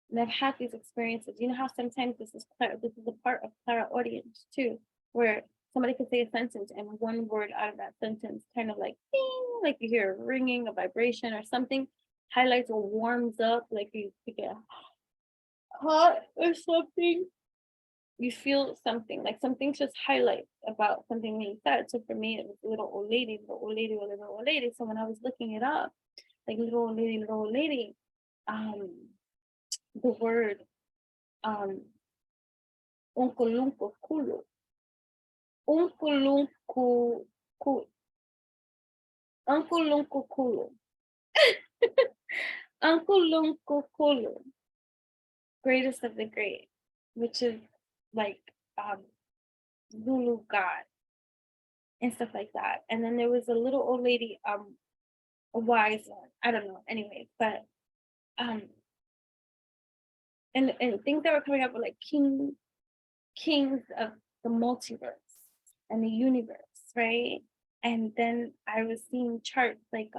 Speaker 1: And I've had these experiences. You know how sometimes this is a part of clairaudience too, where somebody could say a sentence and one word out of that sentence kind of like ding, like you hear a ringing, a vibration or something, highlights or warms up, like you get hot or something. You feel something, like something just highlights about something being said. So for me, it was little old lady, little old lady, little old lady. So when I was looking it up, like little old lady, the word unculuncuculo, unculuncuculo, unculuncuculo, unculuncuculo, greatest of the great, which is like Zulu god and stuff like that. And then there was a little old lady, a wise one, I don't know, anyways, but and things that were coming up were like kings of the multiverse and the universe, right? And then I was seeing charts like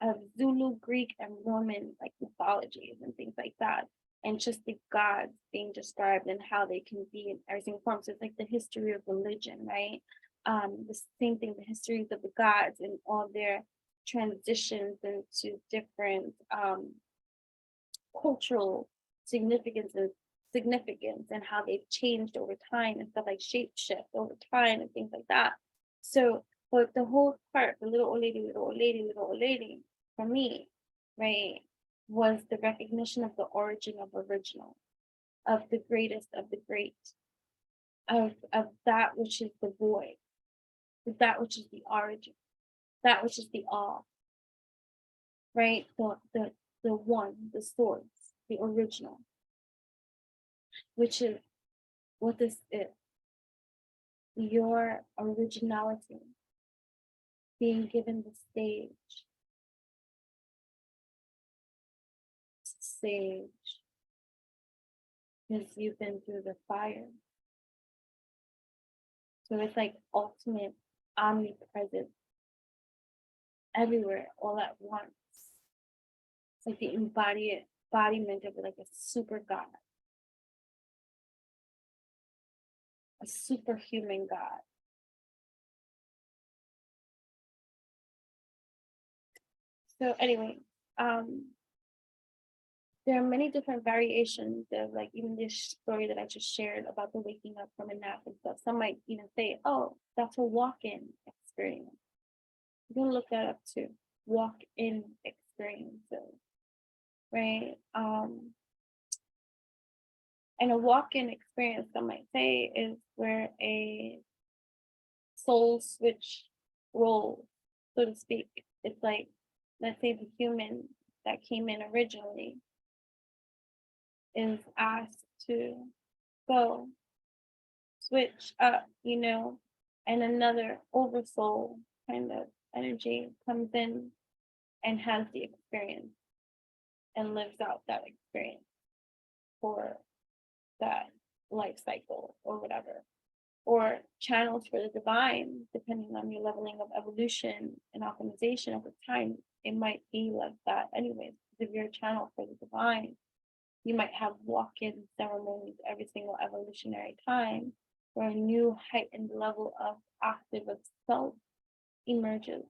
Speaker 1: of Zulu, Greek, and Roman like mythologies and things like that, and just the gods being described and how they can be in every single form. So it's like the history of religion, right? The same thing, the histories of the gods and all their transitions into different cultural significance and how they've changed over time and stuff, like shape shift over time and things like that. So, but the whole part, the little old lady, little old lady, little old lady, for me, right, was the recognition of the origin of original, of the greatest of the great, of that which is the void, that which is the origin, that which is the all, right? The one, the source, the original, which is what this is, your originality, being given the stage. Sage, because you've been through the fire. So it's like ultimate omnipresent everywhere all at once. It's like the embodiment of like a super god, a superhuman god. So anyway, there are many different variations of like even this story that I just shared about the waking up from a nap and stuff. Some might even say, oh, that's a walk-in experience. You can look that up too. Walk-in experiences, right? And a walk-in experience, some might say, is where a soul switch role, so to speak. It's like, let's say the human that came in originally is asked to go switch up, and another oversoul kind of energy comes in and has the experience and lives out that experience for that life cycle or whatever, or channels for the divine, depending on your leveling of evolution and optimization over time. It might be like that anyways. If you're a channel for the divine, you might have walk-in ceremonies every single evolutionary time where a new heightened level of octave of self emerges.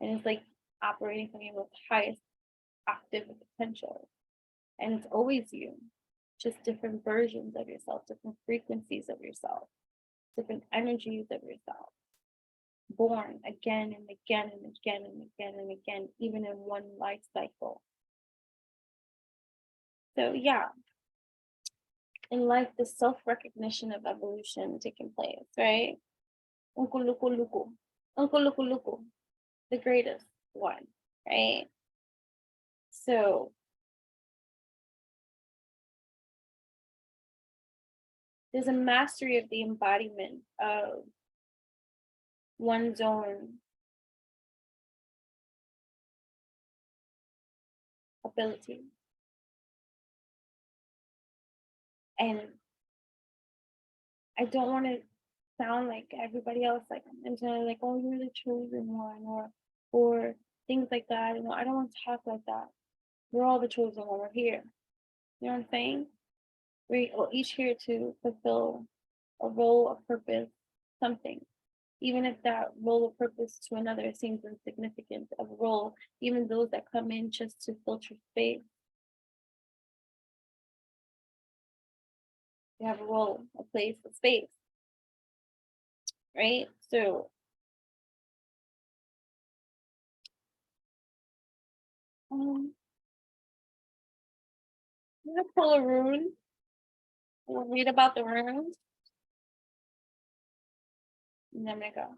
Speaker 1: And it's like operating from your most highest octave of potential. And it's always you, just different versions of yourself, different frequencies of yourself, different energies of yourself, born again and again and again and again and again, even in one life cycle. So yeah, in life, the self-recognition of evolution taking place, right? Uncle Luku, the greatest one, right? So there's a mastery of the embodiment of one's own ability. And I don't want to sound like everybody else, like I'm saying, like, oh, you're the chosen one, or things like that. I don't want to talk like that. We're all the chosen one. We're here. You know what I'm saying? We're each here to fulfill a role, a purpose, something. Even if that role or purpose to another seems insignificant of a role, even those that come in just to filter space, they have a role, a place, a space, right? So I'm gonna pull a rune. We'll read about the runes, and then I'm gonna go.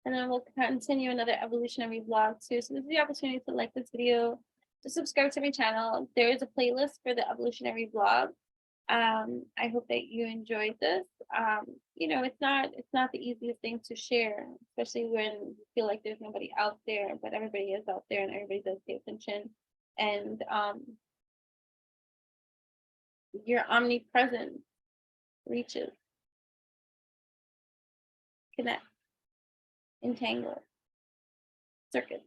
Speaker 1: And then we'll continue another evolutionary vlog too. So this is the opportunity to like this video, to subscribe to my channel. There is a playlist for the evolutionary vlog. I hope that you enjoyed this. It's not the easiest thing to share, especially when you feel like there's nobody out there, but everybody is out there and everybody does pay attention. And your omnipresent reaches, connect, entangle, circuits.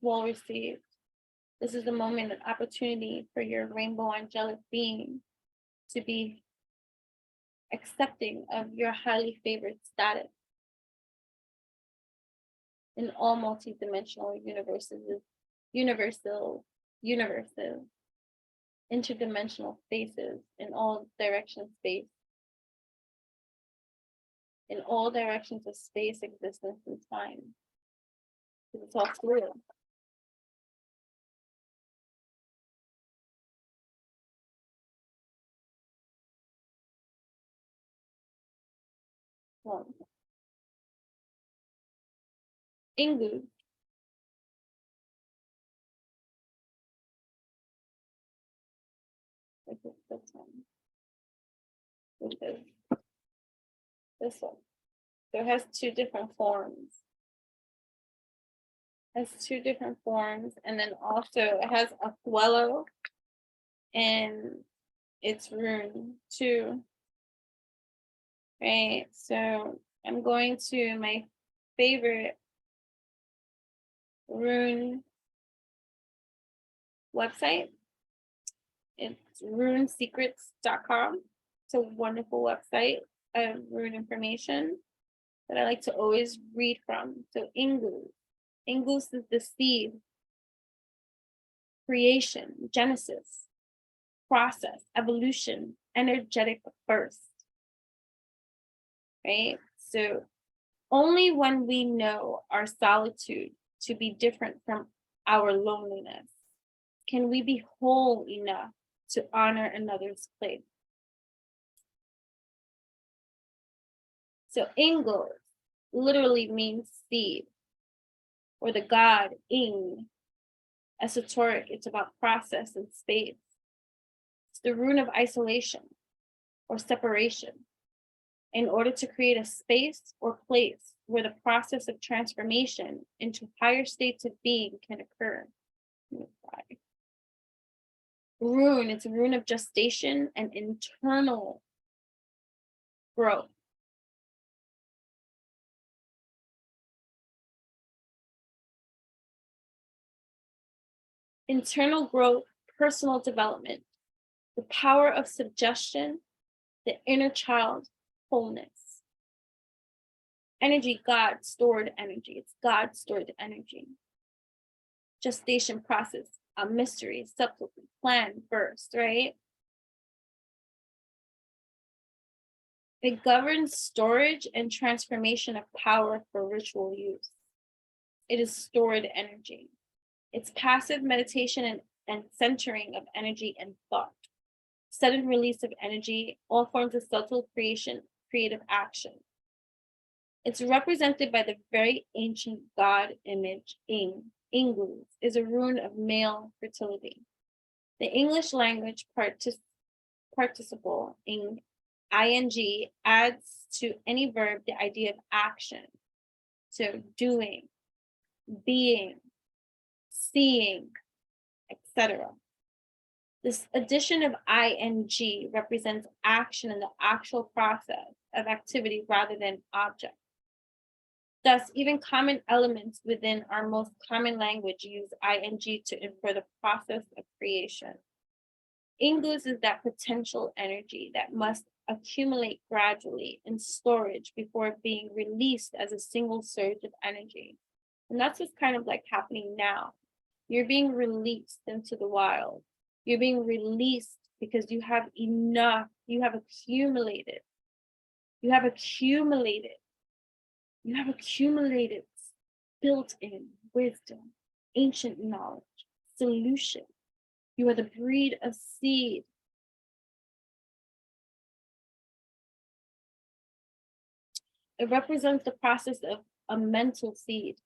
Speaker 1: Well received. This is a moment of opportunity for your rainbow angelic being to be accepting of your highly favored status in all multidimensional universes, interdimensional spaces, in all directions space, in all directions of space, existence, and time. It's all fluid. Engu. This is This one. So it has two different forms. It has two different forms, and then also it has a Thuelo and its rune too. Right. So I'm going to my favorite rune website. It's runesecrets.com. It's a wonderful website of rune information that I like to always read from. So Ingus. Ingus is the seed, creation, genesis, process, evolution, energetic birth. Right? So only when we know our solitude to be different from our loneliness can we be whole enough to honor another's place. So Ingus literally means seed, or the god Ing. Esoteric, it's about process and space. It's the rune of isolation or separation, in order to create a space or place where the process of transformation into higher states of being can occur. Rune, it's a rune of gestation and internal growth. Internal growth, personal development, the power of suggestion, the inner child wholeness. Energy, God stored energy. It's God stored energy. Gestation process, a mystery, subtlety, plan, burst, right? It governs storage and transformation of power for ritual use. It is stored energy. It's passive meditation and centering of energy and thought. Sudden release of energy, all forms of subtle creation, creative action. It's represented by the very ancient god image, Ing. Ingus is a rune of male fertility. The English language participle, ing adds to any verb the idea of action. So doing, being, seeing, etc. This addition of ing represents action in the actual process of activity rather than object. Thus, even common elements within our most common language use ing to infer the process of creation. Ingus is that potential energy that must accumulate gradually in storage before being released as a single surge of energy. And that's what's kind of like happening now. You're being released into the wild. You're being released because you have enough, you have accumulated built-in wisdom, ancient knowledge, solution. You are the breed of seed. It represents the process of a mental seed,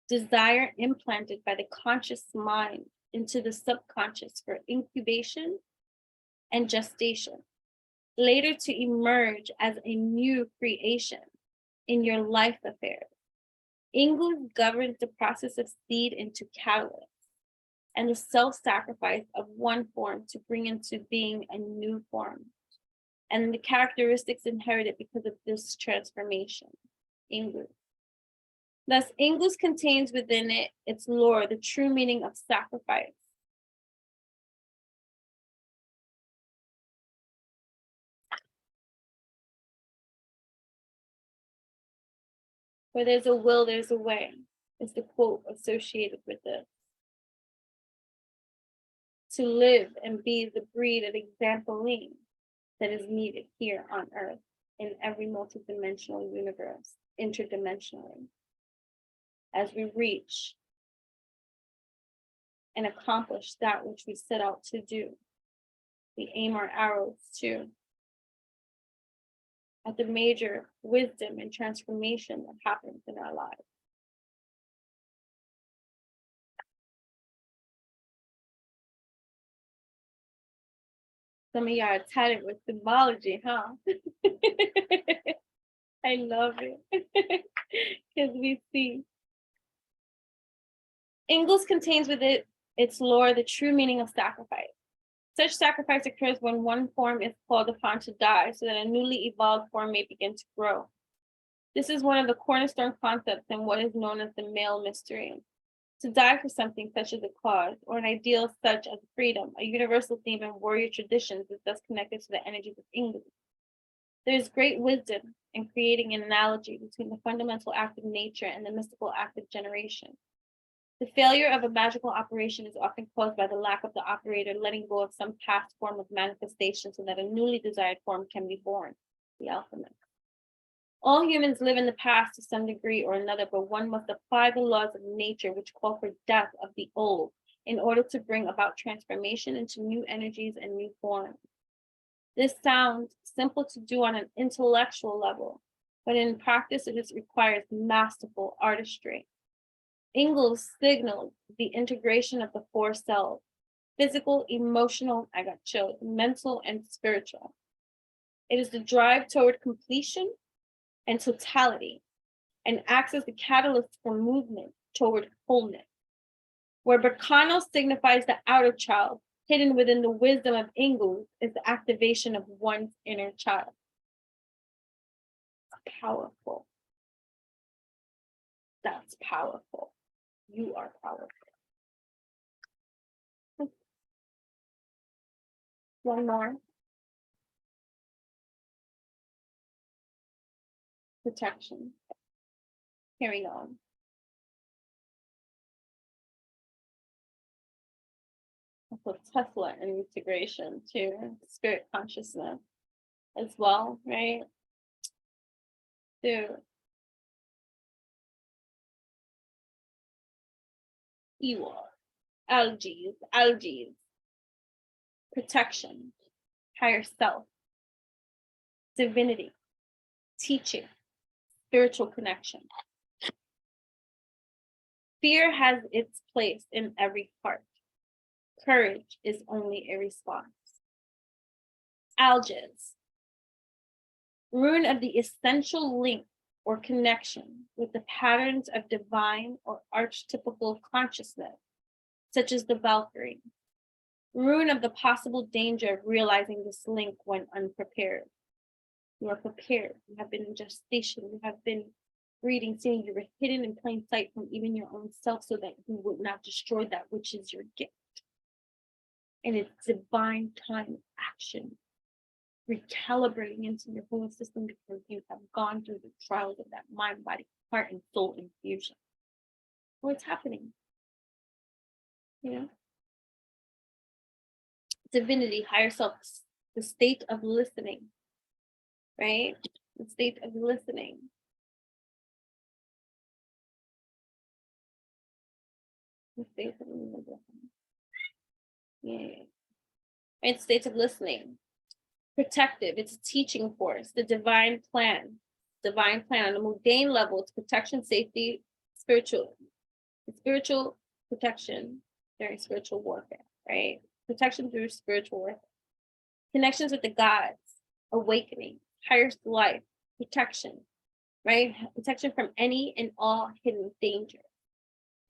Speaker 1: desire implanted by the conscious mind into the subconscious for incubation and gestation, later to emerge as a new creation in your life affairs. Ingus governs the process of seed into catalyst and the self-sacrifice of one form to bring into being a new form, and the characteristics inherited because of this transformation. Ingus. Thus, Ingus contains within it its lore, the true meaning of sacrifice. Where there's a will, there's a way, is the quote associated with this. To live and be the breed of exempling that is needed here on Earth in every multidimensional universe, interdimensionally. As we reach and accomplish that which we set out to do, we aim our arrows to at the major wisdom and transformation that happens in our lives. Some of y'all are tatted with symbology, huh? I love it. Because we see. Ingalls contains within its lore the true meaning of sacrifice. Such sacrifice occurs when one form is called upon to die so that a newly evolved form may begin to grow. This is one of the cornerstone concepts in what is known as the male mystery. To die for something such as a cause or an ideal such as freedom, a universal theme in warrior traditions is thus connected to the energies of Ingalls. There is great wisdom in creating an analogy between the fundamental act of nature and the mystical act of generation. The failure of a magical operation is often caused by the lack of the operator letting go of some past form of manifestation so that a newly desired form can be born, the alchemist. All humans live in the past to some degree or another, but one must apply the laws of nature which call for death of the old in order to bring about transformation into new energies and new forms. This sounds simple to do on an intellectual level, but in practice it requires masterful artistry. Ingalls signaled the integration of the four selves: physical, emotional, I got chills, mental, and spiritual. It is the drive toward completion and totality, and acts as the catalyst for movement toward wholeness. Where Bacano signifies the outer child, hidden within the wisdom of Ingalls is the activation of one's inner child. Powerful. That's powerful. You are powerful. One more. Protection. Here we go. Also Tesla integration to spirit consciousness as well, right? So Ewok, algae, protection, higher self, divinity, teaching, spiritual connection. Fear has its place in every heart. Courage is only a response. Alges, rune of the essential link or connection with the patterns of divine or archetypical consciousness, such as the Valkyrie. Rune of the possible danger of realizing this link when unprepared. You are prepared. You have been in gestation. You have been breeding, seeing you were hidden in plain sight from even your own self so that you would not destroy that which is your gift. And it's divine time action, recalibrating into your whole system because you have gone through the trials of that mind, body, heart, and soul infusion. What's happening? You know? Divinity, higher self, the state of listening, right? The state of listening. The state of listening. Yeah. Right, state of listening. Protective, it's a teaching force, the divine plan on a mundane level, it's protection, safety, spiritual protection during spiritual warfare, right? Protection through spiritual warfare. Connections with the gods, awakening, higher life, protection, right? Protection from any and all hidden danger.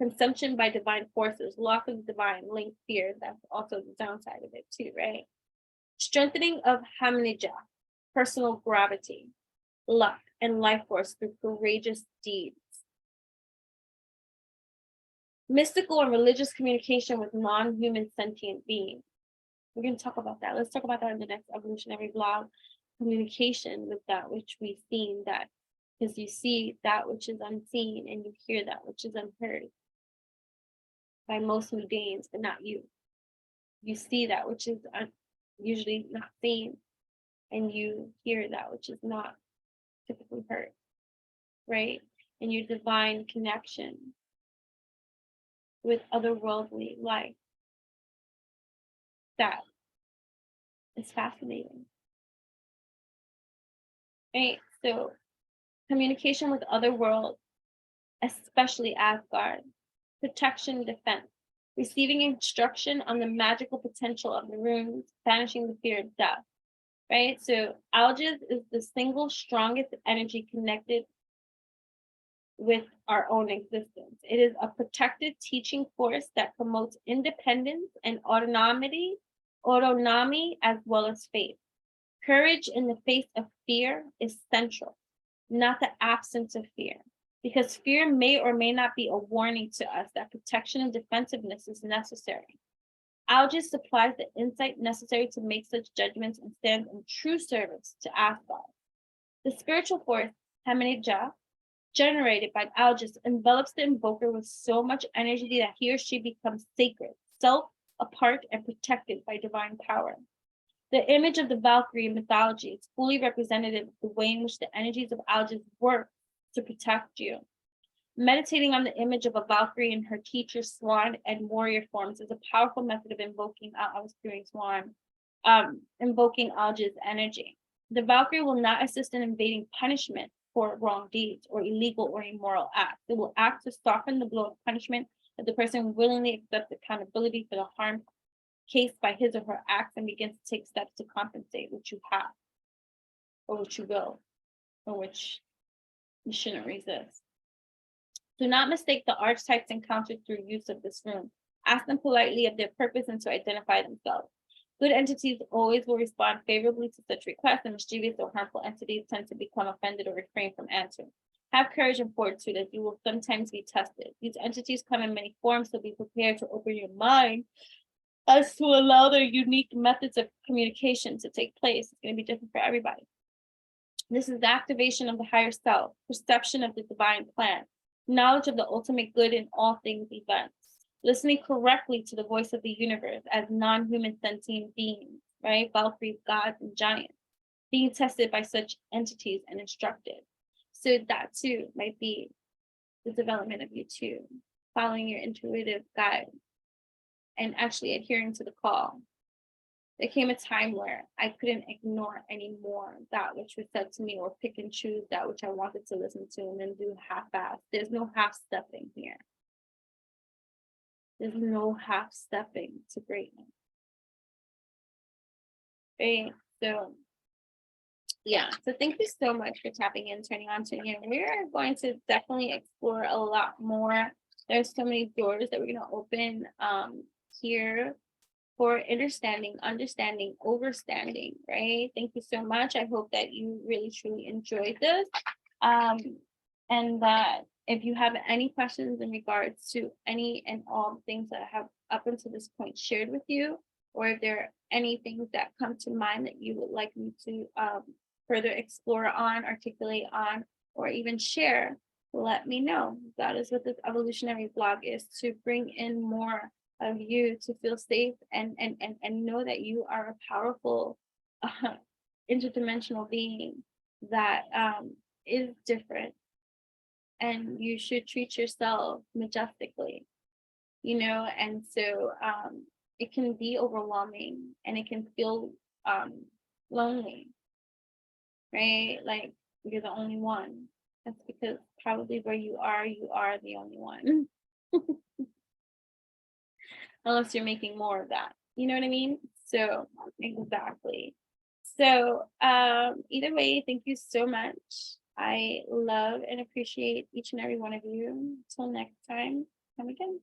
Speaker 1: Consumption by divine forces, loss of divine, link, fear, that's also the downside of it too, right? Strengthening of Hamnija, personal gravity, luck, and life force through courageous deeds. Mystical and religious communication with non-human sentient beings. We're going to talk about that. Let's talk about that in the next evolutionary blog. Communication with that which we've seen, that because you see that which is unseen and you hear that which is unheard by most mundanes, but not you. You see that which is usually not seen, and you hear that which is not typically heard, right? And your divine connection with otherworldly life. That is fascinating. Right? So communication with other worlds, especially Asgard, protection, defense, receiving instruction on the magical potential of the runes, banishing the fear of death, right? So alchemy is the single strongest energy connected with our own existence. It is a protected teaching force that promotes independence and autonomy as well as faith. Courage in the face of fear is central, not the absence of fear, because fear may or may not be a warning to us that protection and defensiveness is necessary. Alchemy supplies the insight necessary to make such judgments and stand in true service to Astral. The spiritual force, Hemenija, generated by alchemy envelops the invoker with so much energy that he or she becomes sacred, self, apart, and protected by divine power. The image of the Valkyrie in mythology is fully representative of the way in which the energies of alchemy work to protect you. Meditating on the image of a Valkyrie in her teacher, swan, and warrior forms is a powerful method of invoking, I was doing swan, invoking alchemy's energy. The Valkyrie will not assist in evading punishment for wrong deeds or illegal or immoral acts. It will act to soften the blow of punishment that the person willingly accepts accountability for the harm cased by his or her acts and begins to take steps to compensate what you have, or what you will, or which you shouldn't resist. Do not mistake the archetypes encountered through use of this rune. Ask them politely of their purpose and to identify themselves. Good entities always will respond favorably to such requests, and mischievous or harmful entities tend to become offended or refrain from answering. Have courage and fortitude, as you will sometimes be tested. These entities come in many forms, so be prepared to open your mind as to allow their unique methods of communication to take place. It's going to be different for everybody. This is the activation of the higher self, perception of the divine plan, knowledge of the ultimate good in all things events, listening correctly to the voice of the universe as non-human sentient beings, right? Valkyries, gods, and giants, being tested by such entities and instructed. So that too might be the development of you too, following your intuitive guide and actually adhering to the call. There came a time where I couldn't ignore anymore that which was said to me or pick and choose that which I wanted to listen to and then do half-assed. There's no half-stepping here. There's no half-stepping to greatness. Right? So, yeah. So thank you so much for tapping in, turning on, tuning in. We're going to definitely explore a lot more. There's so many doors that we're going to open here for understanding, overstanding, right? Thank you so much. I hope that you really, truly enjoyed this. And that if you have any questions in regards to any and all things that I have up until this point shared with you, or if there are any things that come to mind that you would like me to further explore on, articulate on, or even share, let me know. That is what this evolutionary blog is, to bring in more of you to feel safe and know that you are a powerful interdimensional being that is different, and you should treat yourself majestically, you know. And so it can be overwhelming and it can feel lonely, right? Like you're the only one. That's because probably where you are the only one. Unless you're making more of that, you know what I mean? So exactly. So either way, thank you so much. I love and appreciate each and every one of you. Until next time, come again.